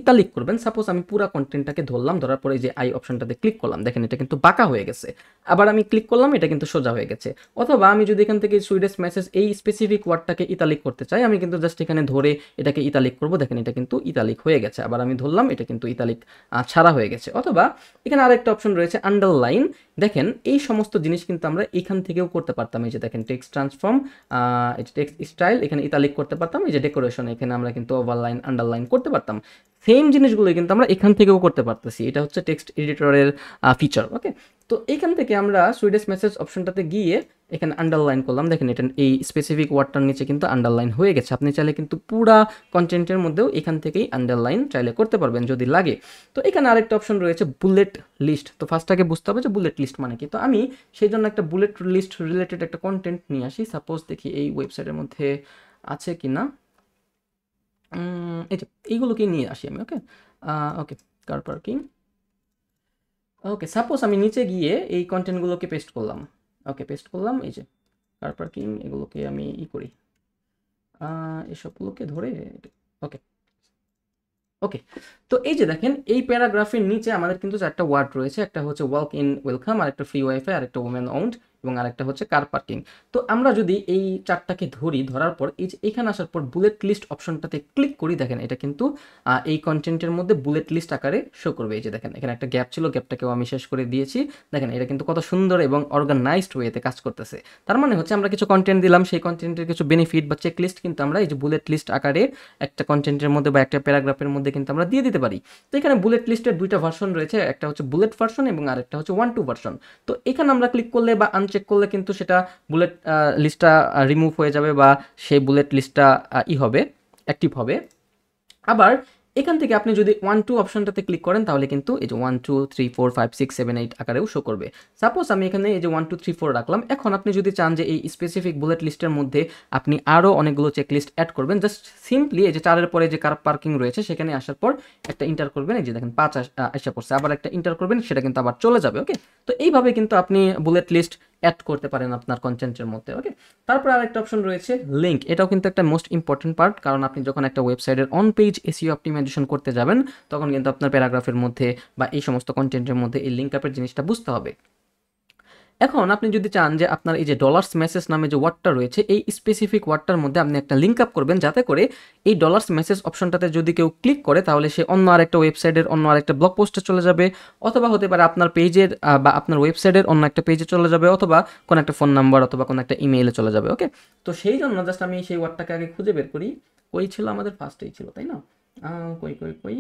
ইতালিক করবেন, সাপোজ আমি পুরো কন্টেন্টটাকে ধরলাম, ধরার পরে যে আই অপশনটাতে ক্লিক করলাম, দেখেন এটা কিন্তু বাঁকা হয়ে গেছে। আবার আমি ক্লিক করলাম, এটা কিন্তু সোজা হয়ে গেছে। অথবা আমি যদি এখান থেকে সুইডিশ মেসেজ এই স্পেসিফিক ওয়ার্ডটাকে ইতালিক করতে চাই, আমি কিন্তু জাস্ট এখানে ধরে এটাকে ইতালিক করব। দেখেন এটা কিন্তু ইতালিক হয়ে গেছে। আবার আমি ধরলাম, এটা কিন্তু ইতালিক ছাড়া হয়ে গেছে। অথবা এখানে আরেকটা অপশন রয়েছে আন্ডারলাইন। দেখেন এই সমস্ত জিনিস কিন্তু আমরা এখান থেকেও করতে পারতাম। এই যে দেখেন টেক্সট ট্রান্সফর্ম, এই যে টেক্সট স্টাইল, এখানে ইতালিক করতে পারতাম। এই যে ডেকোরেশন, এখানে আমরা কিন্তু ওভারলাইন আন্ডারলাইন করতে পারতাম। সেম জিনিসগুলো কিন্তু আমরা এখান থেকেও করতে পারতেছি। এটা হচ্ছে টেক্সট এডিটরের ফিচার। ওকে, তো এইখান থেকে আমরা সুইডিশ মেসেজ অপশনটাতে গিয়ে এখানে আন্ডারলাইন করলাম, দেখেন এটা এই স্পেসিফিক ওয়ার্ডটার নিচে কিন্তু আন্ডারলাইন হয়ে গেছে। আপনি চাইলে কিন্তু পুরা কন্টেন্টের মধ্যেও এখান থেকেই আন্ডারলাইন চাইলে করতে পারবেন যদি লাগে। তো এখানে আরেকটা অপশন রয়েছে বুলেট লিস্ট। তো ফার্স্ট আগে বুঝতে হবে যে বুলেট লিস্ট মানে কি। তো আমি সেই জন্য একটা বুলেট লিস্ট রিলেটেড একটা কন্টেন্ট নিয়ে আসি। সাপোজ দেখি এই ওয়েবসাইটের মধ্যে আছে কি না। এই যে এইগুলোকে নিয়ে আসি আমি। ওকে ওকে, কার পার্কিং। ওকে, সাপোজ আমি নিচে গিয়ে এই কন্টেন্টগুলোকে পেস্ট করলাম। ওকে, পেস্ট করলাম। এই যে কার পার্কিং, এগুলোকে আমি করি এসবগুলোকে ধরে। ওকে ওকে, তো এই যে দেখেন এই প্যারাগ্রাফের নিচে আমাদের কিন্তু চারটা ওয়ার্ড রয়েছে। একটা হচ্ছে ওয়াক ইন ওয়েলকাম, আরেকটা ফ্রি ওয়াইফাই, আরেকটা ওমেন ওন্ড এবং আরেকটা হচ্ছে কার পার্কিং। তো আমরা যদি এই চারটাকে ধরার পর এই যে এখানে আসার পর বুলেট লিস্ট অপশনটাতে ক্লিক করি, দেখেন এটা কিন্তু এই কন্টেন্টের মধ্যে বুলেট লিস্ট আকারে শো করবে। এই যে দেখেন এখানে একটা গ্যাপ ছিল, গ্যাপটাকেও আমি শেষ করে দিয়েছি। দেখেন এটা কিন্তু কত সুন্দর এবং অর্গানাইজড ওয়েতে কাজ করতেছে। তার মানে হচ্ছে আমরা কিছু কন্টেন্ট দিলাম, সেই কন্টেন্টের কিছু বেনিফিট বা চেক লিস্ট কিন্তু আমরা এই যে বুলেট লিস্ট আকারে একটা কন্টেন্টের মধ্যে বা একটা প্যারাগ্রাফের মধ্যে কিন্তু আমরা দিয়ে দিতে পারি। তো এখানে বুলেট লিস্টের দুইটা ভার্সন রয়েছে, একটা হচ্ছে বুলেট ভার্সন এবং আরেকটা হচ্ছে 1-2 ভার্সন। তো এখানে আমরা ক্লিক করলে বা আনচেক করলে কিন্তু সেটা বুলেট লিস্টটা রিমুভ হয়ে যাবে বা সেই বুলেট লিস্টটা হবে, অ্যাক্টিভ হবে। আবার এখান থেকে আপনি যদি 1-2 অপশনটাতে ক্লিক করেন তাহলে কিন্তু এই যে 1 2 3 4 5 6 7 8 আকারেও শো করবে। সাপোজ আমি এখানে এই যে 1 2 3 4 রাখলাম। এখন আপনি যদি চান যে এই স্পেসিফিক বুলেট লিস্টের মধ্যে আপনি আরও অনেকগুলো চেক লিস্ট অ্যাড করবেন, জাস্ট সিম্পলি এই যে 4-এর পরে যে কার পার্কিং রয়েছে সেখানে আসার পর একটা ইন্টার করবেন। এই যে দেখেন 5 আসা পড়ছে, আবার একটা ইন্টার করবেন, সেটা কিন্তু আবার চলে যাবে। ওকে, তো এইভাবে কিন্তু আপনি বুলেট লিস্ট অ্যাড করতে পারেন আপনার কন্টেন্টের মধ্যে। ওকে, তারপর আরেকটা অপশন রয়েছে লিঙ্ক। এটাও কিন্তু একটা মোস্ট ইম্পর্টেন্ট পার্ট, কারণ আপনি যখন একটা ওয়েবসাইটের অন পেজ এসইও অপটিমাইজেশন করতে যাবেন তখন কিন্তু আপনার প্যারাগ্রাফের মধ্যে বা এই সমস্ত কন্টেন্টের মধ্যে এই লিঙ্ক আপের জিনিসটা বুঝতে হবে। এখন আপনি যদি চান যে আপনার এই যে ডলার্স মেসেজ নামে যে ওয়ার্ডটা রয়েছে এই স্পেসিফিক ওয়ার্ডটার মধ্যে আপনি একটা লিঙ্ক আপ করবেন, যাতে করে এই ডলার্স মেসেজ অপশনটাতে যদি কেউ ক্লিক করে তাহলে সে অন্য আরেকটা ওয়েবসাইটের অন্য আরেকটা ব্লগ পোস্টে চলে যাবে, অথবা হতে পারে আপনার পেজের বা আপনার ওয়েবসাইটের অন্য একটা পেজে চলে যাবে, অথবা কোনো একটা ফোন নাম্বার অথবা কোনো একটা ইমেইলে চলে যাবে। ওকে, তো সেই জন্য জাস্ট আমি সেই ওয়ার্ডটাকে আগে খুঁজে বের করি। কই ছিল আমাদের, ফার্স্টেই ছিল তাই না? কই কই কই,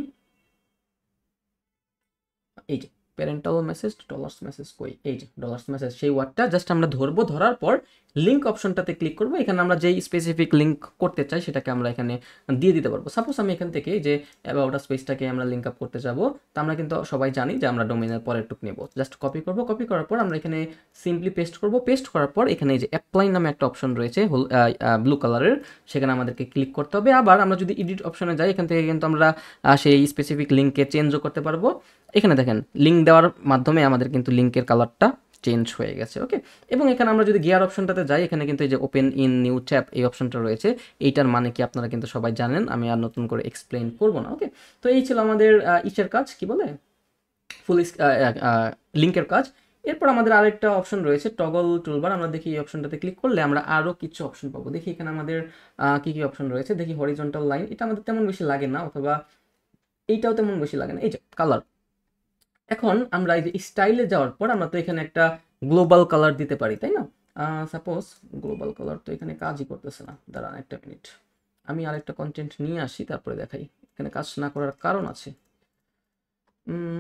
এই যে প্যারেন্টাল মেসেজ ডলার্স মেসেজ, কই এই যে ডলার্স মেসেজ, সেই ওয়ার্ডটা জাস্ট আমরা ধরবো। ধরার পর লিঙ্ক অপশনটাতে ক্লিক করবো। এখানে আমরা যেই স্পেসিফিক লিঙ্ক করতে চাই সেটাকে আমরা এখানে দিয়ে দিতে পারবো। সাপোজ আমি এখান থেকে যে অ্যাবাউট আস পেজটাকে আমরা লিঙ্ক আপ করতে যাব, তো আমরা কিন্তু সবাই জানি যে আমরা ডোমেনের পরের টুক নেব। জাস্ট কপি করবো, কপি করার পর আমরা এখানে সিম্পলি পেস্ট করবো। পেস্ট করার পর এখানে এই যে অ্যাপ্লাই নামে একটা অপশন রয়েছে ব্লু কালারের, সেখানে আমাদেরকে ক্লিক করতে হবে। আবার আমরা যদি এডিট অপশনে যাই এখান থেকে কিন্তু আমরা সেই স্পেসিফিক লিঙ্ককে চেঞ্জও করতে পারবো। এখানে দেখেন লিঙ্ক দেওয়ার মাধ্যমে আমাদের কিন্তু লিঙ্কের কালারটা চেঞ্জ হয়ে গেছে। ওকে, এবং এখানে আমরা যদি গিয়ার অপশনটাতে যাই এখানে কিন্তু এই যে ওপেন ইন নিউ ট্যাব এই অপশনটা রয়েছে। এইটার মানে কি আপনারা কিন্তু সবাই জানেন, আমি আর নতুন করে এক্সপ্লেইন করব না। ওকে, তো এই ছিল আমাদের ইসের কাজ, কি বলে ফুল লিঙ্কের কাজ। এরপর আমাদের আরেকটা অপশন রয়েছে টগল টুলবার। আমরা দেখি এই অপশনটাতে ক্লিক করলে আমরা আরও কিছু অপশন পাবো। দেখি এখানে আমাদের কি কি অপশন রয়েছে। দেখি হরিজন্টাল লাইন, এটা আমাদের তেমন বেশি লাগে না, অথবা এইটাও তেমন বেশি লাগে না। এই যে কালার, এখন আমরা এই যে স্টাইলে যাওয়ার পর আমরা তো এখানে একটা গ্লোবাল কালার দিতে পারি তাই না? সাপোজ গ্লোবাল কালার তো এখানে কাজই করতেছে না, দাঁড়ান একটা মিনিট, আমি আরেকটা কন্টেন্ট নিয়ে আসি তারপরে দেখাই। এখানে কাজ না করার কারণ আছে।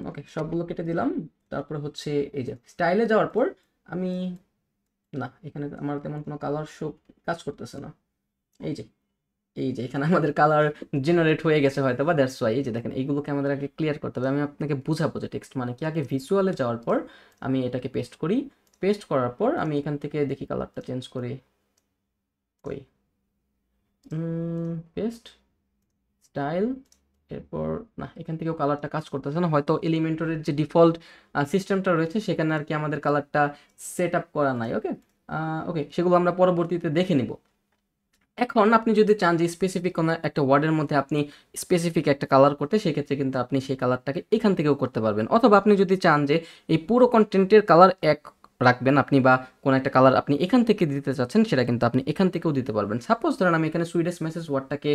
ওকে, সবগুলো কেটে দিলাম। তারপরে হচ্ছে এই যে স্টাইলে যাওয়ার পর আমি, না এখানে আমার তেমন কোনো কালার শো কাজ করতেছে না। এই যে এখানে আমাদের কালার জেনারেট হয়ে গেছে হয়তো বা, দ্যাটস ওয়াই। এই যে দেখেন এইগুলোকে আমাদের আগে ক্লিয়ার করতে হবে। আমি আপনাকে বুঝাবো যে টেক্সট মানে কি। আগে ভিজুয়ালে যাওয়ার পর আমি এটাকে পেস্ট করি। পেস্ট করার পর আমি এখান থেকে দেখি কালারটা চেঞ্জ করি, কই পেস্ট স্টাইল, এরপর না এখান থেকেও কালারটা কাজ করতেছে না, হয়তো এলিমেন্টরের যে ডিফল্ট সিস্টেমটা রয়েছে সেখানে আর কি আমাদের কালারটা সেট আপ করা নাই। ওকে ওকে, সেগুলো আমরা পরবর্তীতে দেখে নিব। এখন আপনি যদি চান যে স্পেসিফিক কোনো একটা ওয়ার্ডের মধ্যে আপনি স্পেসিফিক একটা কালার করতে, সেক্ষেত্রে কিন্তু আপনি সেই কালারটাকে এখান থেকেও করতে পারবেন। অথবা আপনি যদি চান যে এই পুরো কন্টেন্টের কালার এক রাখবেন আপনি, বা কোনো একটা কালার আপনি এখান থেকে দিতে চাচ্ছেন, সেটা কিন্তু আপনি এখান থেকেও দিতে পারবেন। সাপোজ ধরেন আমি এখানে সুইডিশ মেসেজ ওয়ার্ডটাকে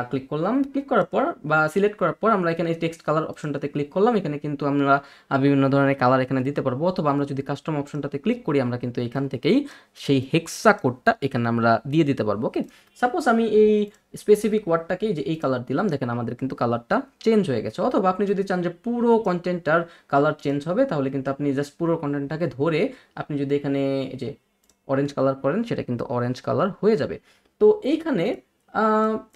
ক্লিক করলাম। ক্লিক করার পর বা সিলেক্ট করার পর আমরা এখানে টেক্সট কালার অপশনটাতে ক্লিক করলাম। এখানে কিন্তু আমরা বিভিন্ন ধরনের কালার এখানে দিতে পারবো। অথবা আমরা যদি কাস্টম অপশনটাতে ক্লিক করি আমরা কিন্তু এখান থেকেই সেই হেক্সা কোডটা এখানে আমরা দিয়ে দিতে পারবো। ওকে, সাপোজ আমি এই স্পেসিফিক ওয়ার্ডটাকে যে এই কালার দিলাম, দেখেন আমাদের কিন্তু কালারটা চেঞ্জ হয়ে গেছে। অথবা আপনি যদি চান যে পুরো কন্টেন্টটার কালার চেঞ্জ হবে, তাহলে কিন্তু আপনি জাস্ট পুরো কন্টেন্টটাকে ধরে আপনি যদি এখানে এই যে অরেঞ্জ কালার করেন, সেটা কিন্তু অরেঞ্জ কালার হয়ে যাবে। তো এইখানে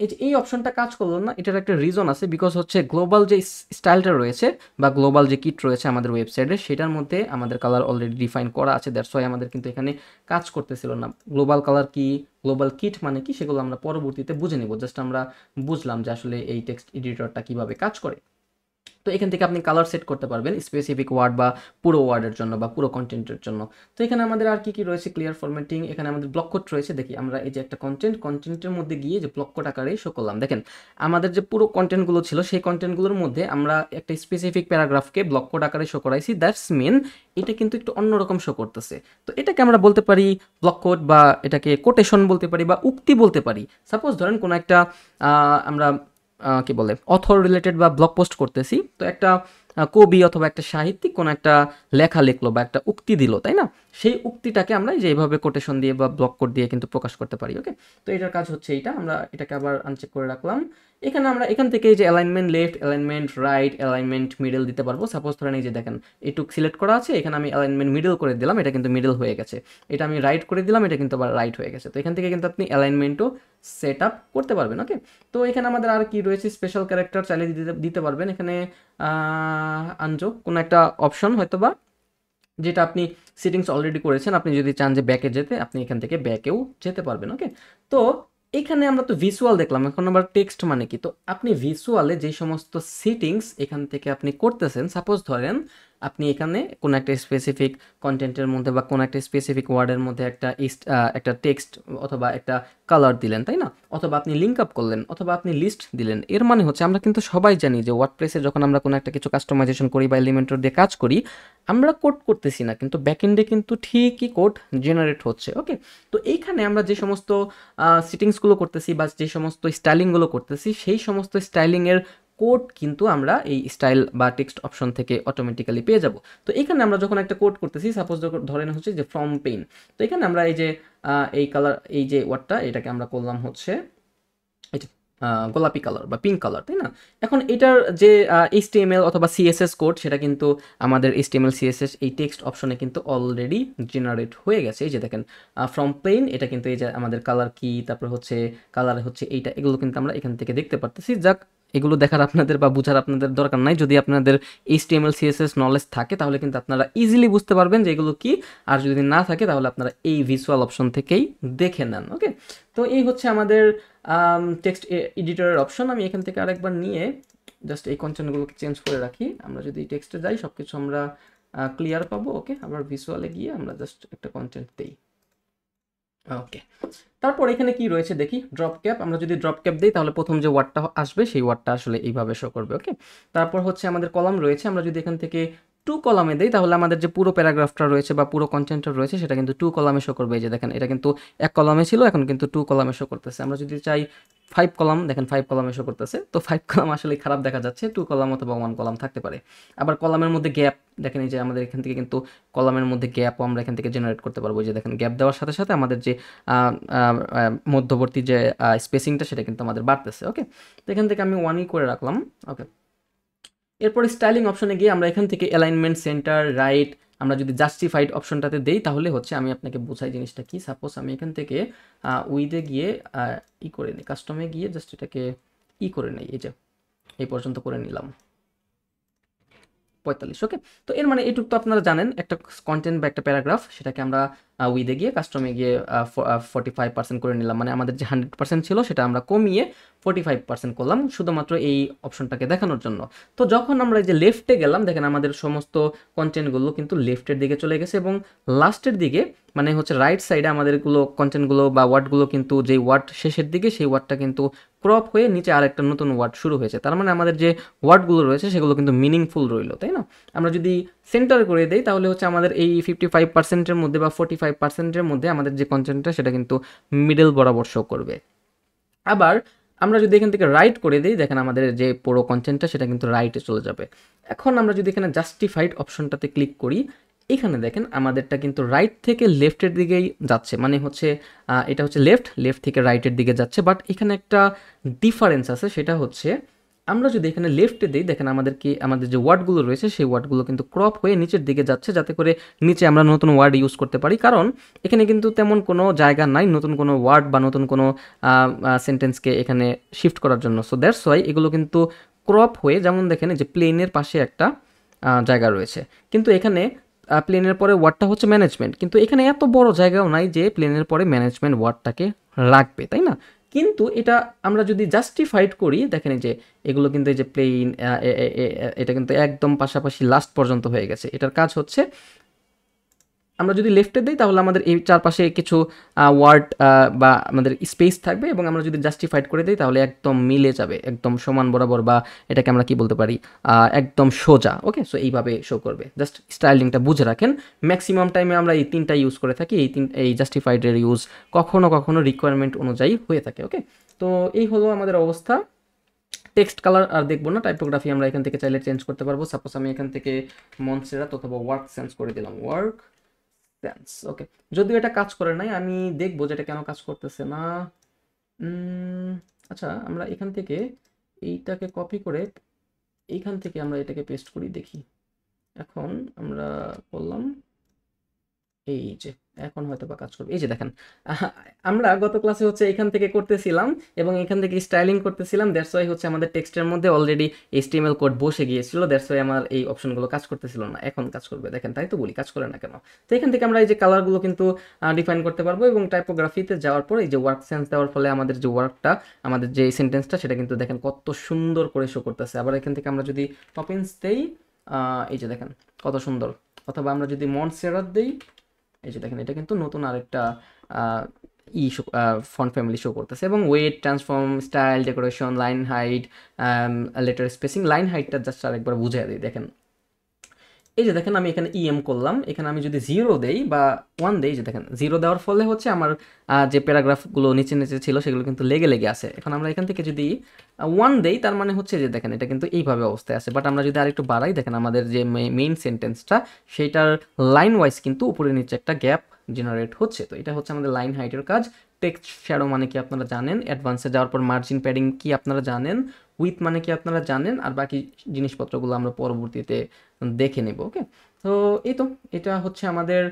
এই যে এই অপশনটা কাজ করলো না, এটার একটা রিজন আছে। বিকজ হচ্ছে গ্লোবাল যে স্টাইলটা রয়েছে বা গ্লোবাল যে কিট রয়েছে আমাদের ওয়েবসাইটে, সেটার মধ্যে আমাদের কালার অলরেডি ডিফাইন করা আছে। দ্যাটস ওয়াই আমাদের কিন্তু এখানে কাজ করতেছিল না। গ্লোবাল কালার কি, গ্লোবাল কিট মানে কি, সেগুলো আমরা পরবর্তীতে বুঝে নেব। জাস্ট আমরা বুঝলাম যে আসলে এই টেক্সট এডিটরটা কিভাবে কাজ করে। তো এখান থেকে আপনি কালার সেট করতে পারবেন স্পেসিফিক ওয়ার্ড বা পুরো ওয়ার্ডের জন্য বা পুরো কন্টেন্টের জন্য। তো এখানে আমাদের আর কি কি রয়েছে, ক্লিয়ার ফরম্যাটিং, এখানে আমাদের ব্লক কোড রয়েছে। দেখি আমরা এই যে একটা কন্টেন্টের মধ্যে গিয়ে যে ব্লক কোড আকারে শো করলাম, দেখেন আমাদের যে পুরো কন্টেন্টগুলো ছিল সেই কন্টেন্টগুলোর মধ্যে আমরা একটা স্পেসিফিক প্যারাগ্রাফকে ব্লক কোড আকারে শো করাইছি। দ্যাটস মিন এটা কিন্তু একটু অন্যরকম শো করতেছে। তো এটাকে আমরা বলতে পারি ব্লক কোড, বা এটাকে কোটেশন বলতে পারি, বা উক্তি বলতে পারি। সাপোজ ধরেন কোনো একটা আমরা কি বলে অথর রিলেটেড বা ব্লগ পোস্ট করতেছি, তো একটা কবি অথবা একটা সাহিত্যিক কোনো একটা লেখা লিখলো বা একটা উক্তি দিল, তাই না? সেই উক্তিটাকে আমরা যে এইভাবে কোটেশন দিয়ে বা ব্লক কোড দিয়ে কিন্তু প্রকাশ করতে পারি। ওকে, তো এটার কাজ হচ্ছে এইটা। আমরা এটাকে আবার আনচেক করে রাখলাম। এখানে আমরা এখান থেকে এই যে alignment left, alignment right, alignment middle দিতে পারবো। সাপোজ ধরেন এই যে দেখেন এইটুক সিলেক্ট করা আছে, এখানে আমি অ্যালাইনমেন্ট মিডল করে দিলাম, এটা কিন্তু মিডল হয়ে গেছে। এটা আমি রাইট করে দিলাম, এটা কিন্তু আবার রাইট হয়ে গেছে। তো এখান থেকে কিন্তু আপনি অ্যালাইনমেন্টও সেট আপ করতে পারবেন। ওকে, তো এখানে আমাদের আর কি রয়েছে, স্পেশাল ক্যারেক্টার চালিয়ে দিতে পারবেন। এখানে আনজো কোনো একটা অপশন হয়তো বা যেটা আপনি সেটিংস অলরেডি করেছেন, আপনি যদি চান যে ব্যাকে যেতে, আপনি এখান থেকে ব্যাকেও যেতে পারবেন। ওকে, তো এখানে আমরা তো ভিজুয়াল দেখলাম, এখন আবার টেক্সট মানে কি। তো আপনি ভিজুয়ালে যে সমস্ত সেটিংস এখান থেকে আপনি করতেছেন, সাপোজ ধরেন আপনি এখানে কোনো একটা স্পেসিফিক কন্টেন্টের মধ্যে বা কোনো একটা স্পেসিফিক ওয়ার্ডের মধ্যে একটা টেক্সট অথবা একটা কালার দিলেন, তাই না? অথবা আপনি লিঙ্ক আপ করলেন, অথবা আপনি লিস্ট দিলেন। এর মানে হচ্ছে আমরা কিন্তু সবাই জানি যে ওয়ার্ডপ্রেসে যখন আমরা কোনো একটা কিছু কাস্টমাইজেশন করি বা এলিমেন্টর দিয়ে কাজ করি, আমরা কোড করতেছি না, কিন্তু ব্যাকএন্ডে কিন্তু ঠিকই কোড জেনারেট হচ্ছে। ওকে, তো এইখানে আমরা যে সমস্ত সেটিংসগুলো করতেছি বা যে সমস্ত স্টাইলিংগুলো করতেছি, সেই সমস্ত স্টাইলিংয়ের কোড কিন্তু আমরা এই স্টাইল বা টেক্সট অপশন থেকে অটোমেটিক্যালি পেয়ে যাব। তো এখানে আমরা যখন একটা কোড করতেছি, সাপোজ ধরেন হচ্ছে যে ফ্রম পেইন, তো এখানে আমরা এই যে এই কালার, এই যে ওয়ার্ডটা, এটাকে আমরা করলাম হচ্ছে এই যে গোলাপি কালার বা পিঙ্ক কালার, তাই না? এখন এটার যে এইচটিএমএল অথবা সিএসএস কোড, সেটা কিন্তু আমাদের এইচটিএমএল সিএসএস এই টেক্সট অপশনে কিন্তু অলরেডি জেনারেট হয়ে গেছে। এই যে দেখেন ফ্রম প্লেন, এটা কিন্তু এই যে আমাদের কালার কি, তারপর হচ্ছে কালার হচ্ছে এইটা, এগুলো কিন্তু আমরা এখান থেকে দেখতে পারতেছি। যাক, এগুলো দেখার আপনাদের বা বোঝার আপনাদের দরকার নাই। যদি আপনাদের এইচটিএমএল সিএসএস নলেজ থাকে, তাহলে কিন্তু আপনারা ইজিলি বুঝতে পারবেন যে এগুলো কি। আর যদি না থাকে, তাহলে আপনারা এই ভিজুয়াল অপশন থেকেই দেখে নেন। ওকে, তো এই হচ্ছে আমাদের টেক্সট এডিটরের অপশন। আমি এখান থেকে আরেকবার নিয়ে জাস্ট এই কন্টেন্টগুলোকে চেঞ্জ করে রাখি। আমরা যদি টেক্সটে যাই, সব কিছু আমরা ক্লিয়ার পাবো। ওকে, আবার ভিজুয়ালে গিয়ে আমরা জাস্ট একটা কন্টেন্ট দিই। ওকে, তারপর এখানে কি রয়েছে দেখি, ড্রপ ক্যাপ। আমরা যদি ড্রপ ক্যাপ দিই, তাহলে প্রথম যে ওয়ার্ডটা আসবে সেই ওয়ার্ডটা আসলে এইভাবে শো করবে। ওকে, তারপর হচ্ছে আমাদের কলাম রয়েছে। আমরা যদি এখান থেকে টু কলামে দিই, তাহলে আমাদের যে পুরো প্যারাগ্রাফটা রয়েছে বা পুরো কন্টেন্টটা রয়েছে, সেটা কিন্তু টু কলামে শো করবে। এই যে দেখেন, এটা কিন্তু এক কলামে ছিল, এখন কিন্তু টু কলামে শো করতেছে। আমরা যদি চাই ফাইভ কলাম, দেখেন ফাইভ কলামে শো করতেছে। তো ফাইভ কলাম আসলে খারাপ দেখা যাচ্ছে, টু কলাম অথবা ওয়ান কলাম থাকতে পারে। আবার কলামের মধ্যে গ্যাপ, দেখেন এই যে আমাদের এখান থেকে কিন্তু কলামের মধ্যে গ্যাপও আমরা এখান থেকে জেনারেট করতে পারবো। এই যে দেখেন, গ্যাপ দেওয়ার সাথে সাথে আমাদের যে মধ্যবর্তী যে স্পেসিংটা, সেটা কিন্তু আমাদের বাড়তেছে। ওকে, তো এখান থেকে আমি ওয়ানই করে রাখলাম। ওকে, এরপর স্টাইলিং অপশনে গিয়ে আমরা এখান থেকে অ্যালাইনমেন্ট, সেন্টার, রাইট, আমরা যদি জাস্টিফাইড অপশনটাতে দেই, তাহলে হচ্ছে আমি আপনাকে বোঝাই জিনিসটা কি। সাপোজ আমি এখান থেকে উইদে গিয়ে ই করে নিই, কাস্টমে গিয়ে জাস্ট এটাকে ই করে নিই, এই যে এই পর্যন্ত করে নিলাম 45। ওকে, তো এর মানে এটুক তো আপনারা জানেন, একটা কন্টেন্ট বা একটা প্যারাগ্রাফ, সেটাকে আমরা উইদে গিয়ে কাস্টমে গিয়ে 45% করে নিলাম। মানে আমাদের যে 100% ছিল, সেটা আমরা কমিয়ে 45% করলাম, শুধুমাত্র এই অপশনটাকে দেখানোর জন্য। তো যখন আমরা এই যে লেফটে গেলাম, দেখেন আমাদের সমস্ত কন্টেন্টগুলো কিন্তু লেফটের দিকে চলে গেছে, এবং লাস্টের দিকে মানে হচ্ছে রাইট সাইডে আমাদেরগুলো কন্টেন্টগুলো বা ওয়ার্ডগুলো কিন্তু যেই ওয়ার্ড শেষের দিকে, সেই ওয়ার্ডটা কিন্তু ক্রপ হয়ে নিচে আরেকটা নতুন ওয়ার্ড শুরু হয়েছে। তার মানে আমাদের যে ওয়ার্ডগুলো রয়েছে, সেগুলো কিন্তু মিনিংফুল রইলো, তাই না? আমরা যদি সেন্টার করে দেই, তাহলে হচ্ছে আমাদের এই 55%-এর মধ্যে বা 45%-এর মধ্যে আমাদের যে কন্টেন্টটা, সেটা কিন্তু মিডল বরাবর শো করবে। আবার আমরা যদি এখান থেকে রাইট করে দিই, দেখেন আমাদের যে পুরো কন্টেন্টটা, সেটা কিন্তু রাইটে চলে যাবে। এখন আমরা যদি এখানে জাস্টিফাইড অপশনটাতে ক্লিক করি, এখানে দেখেন আমাদেরটা কিন্তু রাইট থেকে লেফটের দিকেই যাচ্ছে, মানে হচ্ছে এটা হচ্ছে লেফট, লেফট থেকে রাইটের দিকে যাচ্ছে। বাট এখানে একটা ডিফারেন্স আছে, সেটা হচ্ছে আমরা যদি এখানে লেফটে দিই, দেখেন আমাদের যে ওয়ার্ডগুলো রয়েছে সেই ওয়ার্ডগুলো কিন্তু ক্রপ হয়ে নিচের দিকে যাচ্ছে, যাতে করে নিচে আমরা নতুন ওয়ার্ড ইউজ করতে পারি। কারণ এখানে কিন্তু তেমন কোনো জায়গা নাই নতুন কোনো ওয়ার্ড বা নতুন কোনো সেন্টেন্সকে এখানে শিফট করার জন্য। সো দ্যাটস ওয়াই এগুলো কিন্তু ক্রপ হয়ে, যেমন দেখেন যে প্লেনের পাশে একটা জায়গা রয়েছে, কিন্তু এখানে প্লেনের পরে ওয়ার্ডটা হচ্ছে ম্যানেজমেন্ট, কিন্তু এখানে এত বড় জায়গাও নাই যে প্লেনের পরে ম্যানেজমেন্ট ওয়ার্ডটাকে রাখবে, তাই না? কিন্তু এটা আমরা যদি জাস্টিফাইড করি, দেখেন এই যে এগুলো কিন্তু এই যে প্লেন, এটা কিন্তু একদম পাশাপাশি লাস্ট পর্যন্ত হয়ে গেছে। এটার কাজ হচ্ছে আমরা যদি লেফটে দিই তাহলে আমাদের এই চারপাশে কিছু ওয়ার্ড বা আমাদের স্পেস থাকবে, এবং আমরা যদি জাস্টিফাইড করে দিই তাহলে একদম মিলে যাবে, একদম সমান বরাবর, বা এটাকে আমরা কি বলতে পারি, একদম সোজা। ওকে, সো এইভাবে শো করবে। জাস্ট স্টাইলিংটা বুঝে রাখেন। ম্যাক্সিমাম টাইমে আমরা এই তিনটা ইউজ করে থাকি, এই জাস্টিফাইডের ইউজ কখনো কখনো রিকোয়ারমেন্ট অনুযায়ী হয়ে থাকে। ওকে, তো এই হলো আমাদের অবস্থা। টেক্সট কালার আর দেখবো না, টাইপোগ্রাফি আমরা এখান থেকে চাইলে চেঞ্জ করতে পারবো। সাপোজ আমি এখান থেকে মনসেরাত অথবা ওয়ার্ক সেন্স করে দিলাম, ওয়ার্ক সেন্স। ওকে, যদিও এটা কাজ করে নাই, আমি দেখবো যেটা কেন কাজ করতেছে না। আচ্ছা, আমরা এখান থেকে এইটাকে কপি করে এইখান থেকে আমরা এটাকে পেস্ট করি, দেখি। এখন আমরা করলাম, এই যে এখন হয়তো বা কাজ করবে। এই যে দেখেন, আমরা গত ক্লাসে হচ্ছে এখান থেকে করতেছিলাম এবং এখান থেকে স্টাইলিং করতেছিলাম, দ্যাটস ওয়াই হচ্ছে আমাদের টেক্সটের মধ্যে অলরেডি এইচটিএমএল কোড বসে গিয়েছিল, দ্যাটস ওয়াই আমার এই অপশনগুলো কাজ করতেছিল না। এখন কাজ করবে, দেখেন, তাই তো বলি কাজ করে না কেন। তো এখান থেকে আমরা এই যে কালারগুলো কিন্তু ডিফাইন করতে পারবো, এবং টাইপোগ্রাফিতে যাওয়ার পর এই যে ওয়ার্ক সেন্স দেওয়ার ফলে আমাদের যে ওয়ার্কটা, আমাদের যে সেন্টেন্সটা, সেটা কিন্তু দেখেন কত সুন্দর করে শো করতেছে। আবার এখান থেকে আমরা যদি টপিন্স দেই, এই যে দেখেন কত সুন্দর। অথবা আমরা যদি মন্টসেরাত দেই, এই যে দেখেন এটা কিন্তু নতুন আরেকটা ফন্ট ফ্যামিলি শো করতেছে। এবং weight, transform, style, decoration, line height, letter spacing. Line হাইটটা জাস্ট আরেকবার বুঝিয়ে দিই, দেখেন এই যে দেখেন আমি এখানে ইএম করলাম, এখানে আমি যদি 0 দেই বা 1 দেই, যে দেখেন 0 দেওয়ার ফলে হচ্ছে আমার যে প্যারাগ্রাফগুলো নিচে নিচে ছিল সেগুলো কিন্তু লেগে লেগে আছে। এখন আমরা এখান থেকে যদি 1 দেই, তার মানে হচ্ছে যে দেখেন এটা কিন্তু এইভাবে অবস্থায় আছে। বাট আমরা যদি আরেকটু বাড়াই, দেখেন আমাদের যে মেইন সেন্টেন্সটা সেইটার লাইন ওয়াইজ কিন্তু উপরে নিচে একটা গ্যাপ জেনারেট হচ্ছে। তো এটা হচ্ছে আমাদের লাইন হাইটের কাজ। টেক্সট শ্যাডো মানে কি আপনারা জানেন, অ্যাডভান্সে যাওয়ার পর মার্জিন প্যাডিং কি আপনারা জানেন, উইথ মানে কি আপনারা জানেন, আর বাকি জিনিসপত্রগুলো আমরা পরবর্তীতে দেখে নেব। ওকে, তো এই তো এটা হচ্ছে আমাদের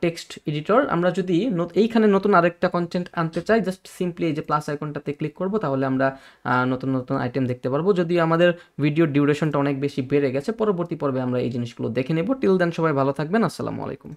টেক্সট এডিটর। আমরা যদি এইখানে নতুন আরেকটা কন্টেন্ট আনতে চাই, জাস্ট সিম্পলি এই যে প্লাস আইকনটাতে ক্লিক করব, তাহলে আমরা নতুন নতুন আইটেম দেখতে পারবো। যদি আমাদের ভিডিওর ডিউরেশনটা অনেক বেশি বেড়ে গেছে, পরবর্তী পর্বে আমরা এই জিনিসগুলো দেখে নেব। টিল দেন সবাই ভালো থাকবেন, আসসালামু আলাইকুম।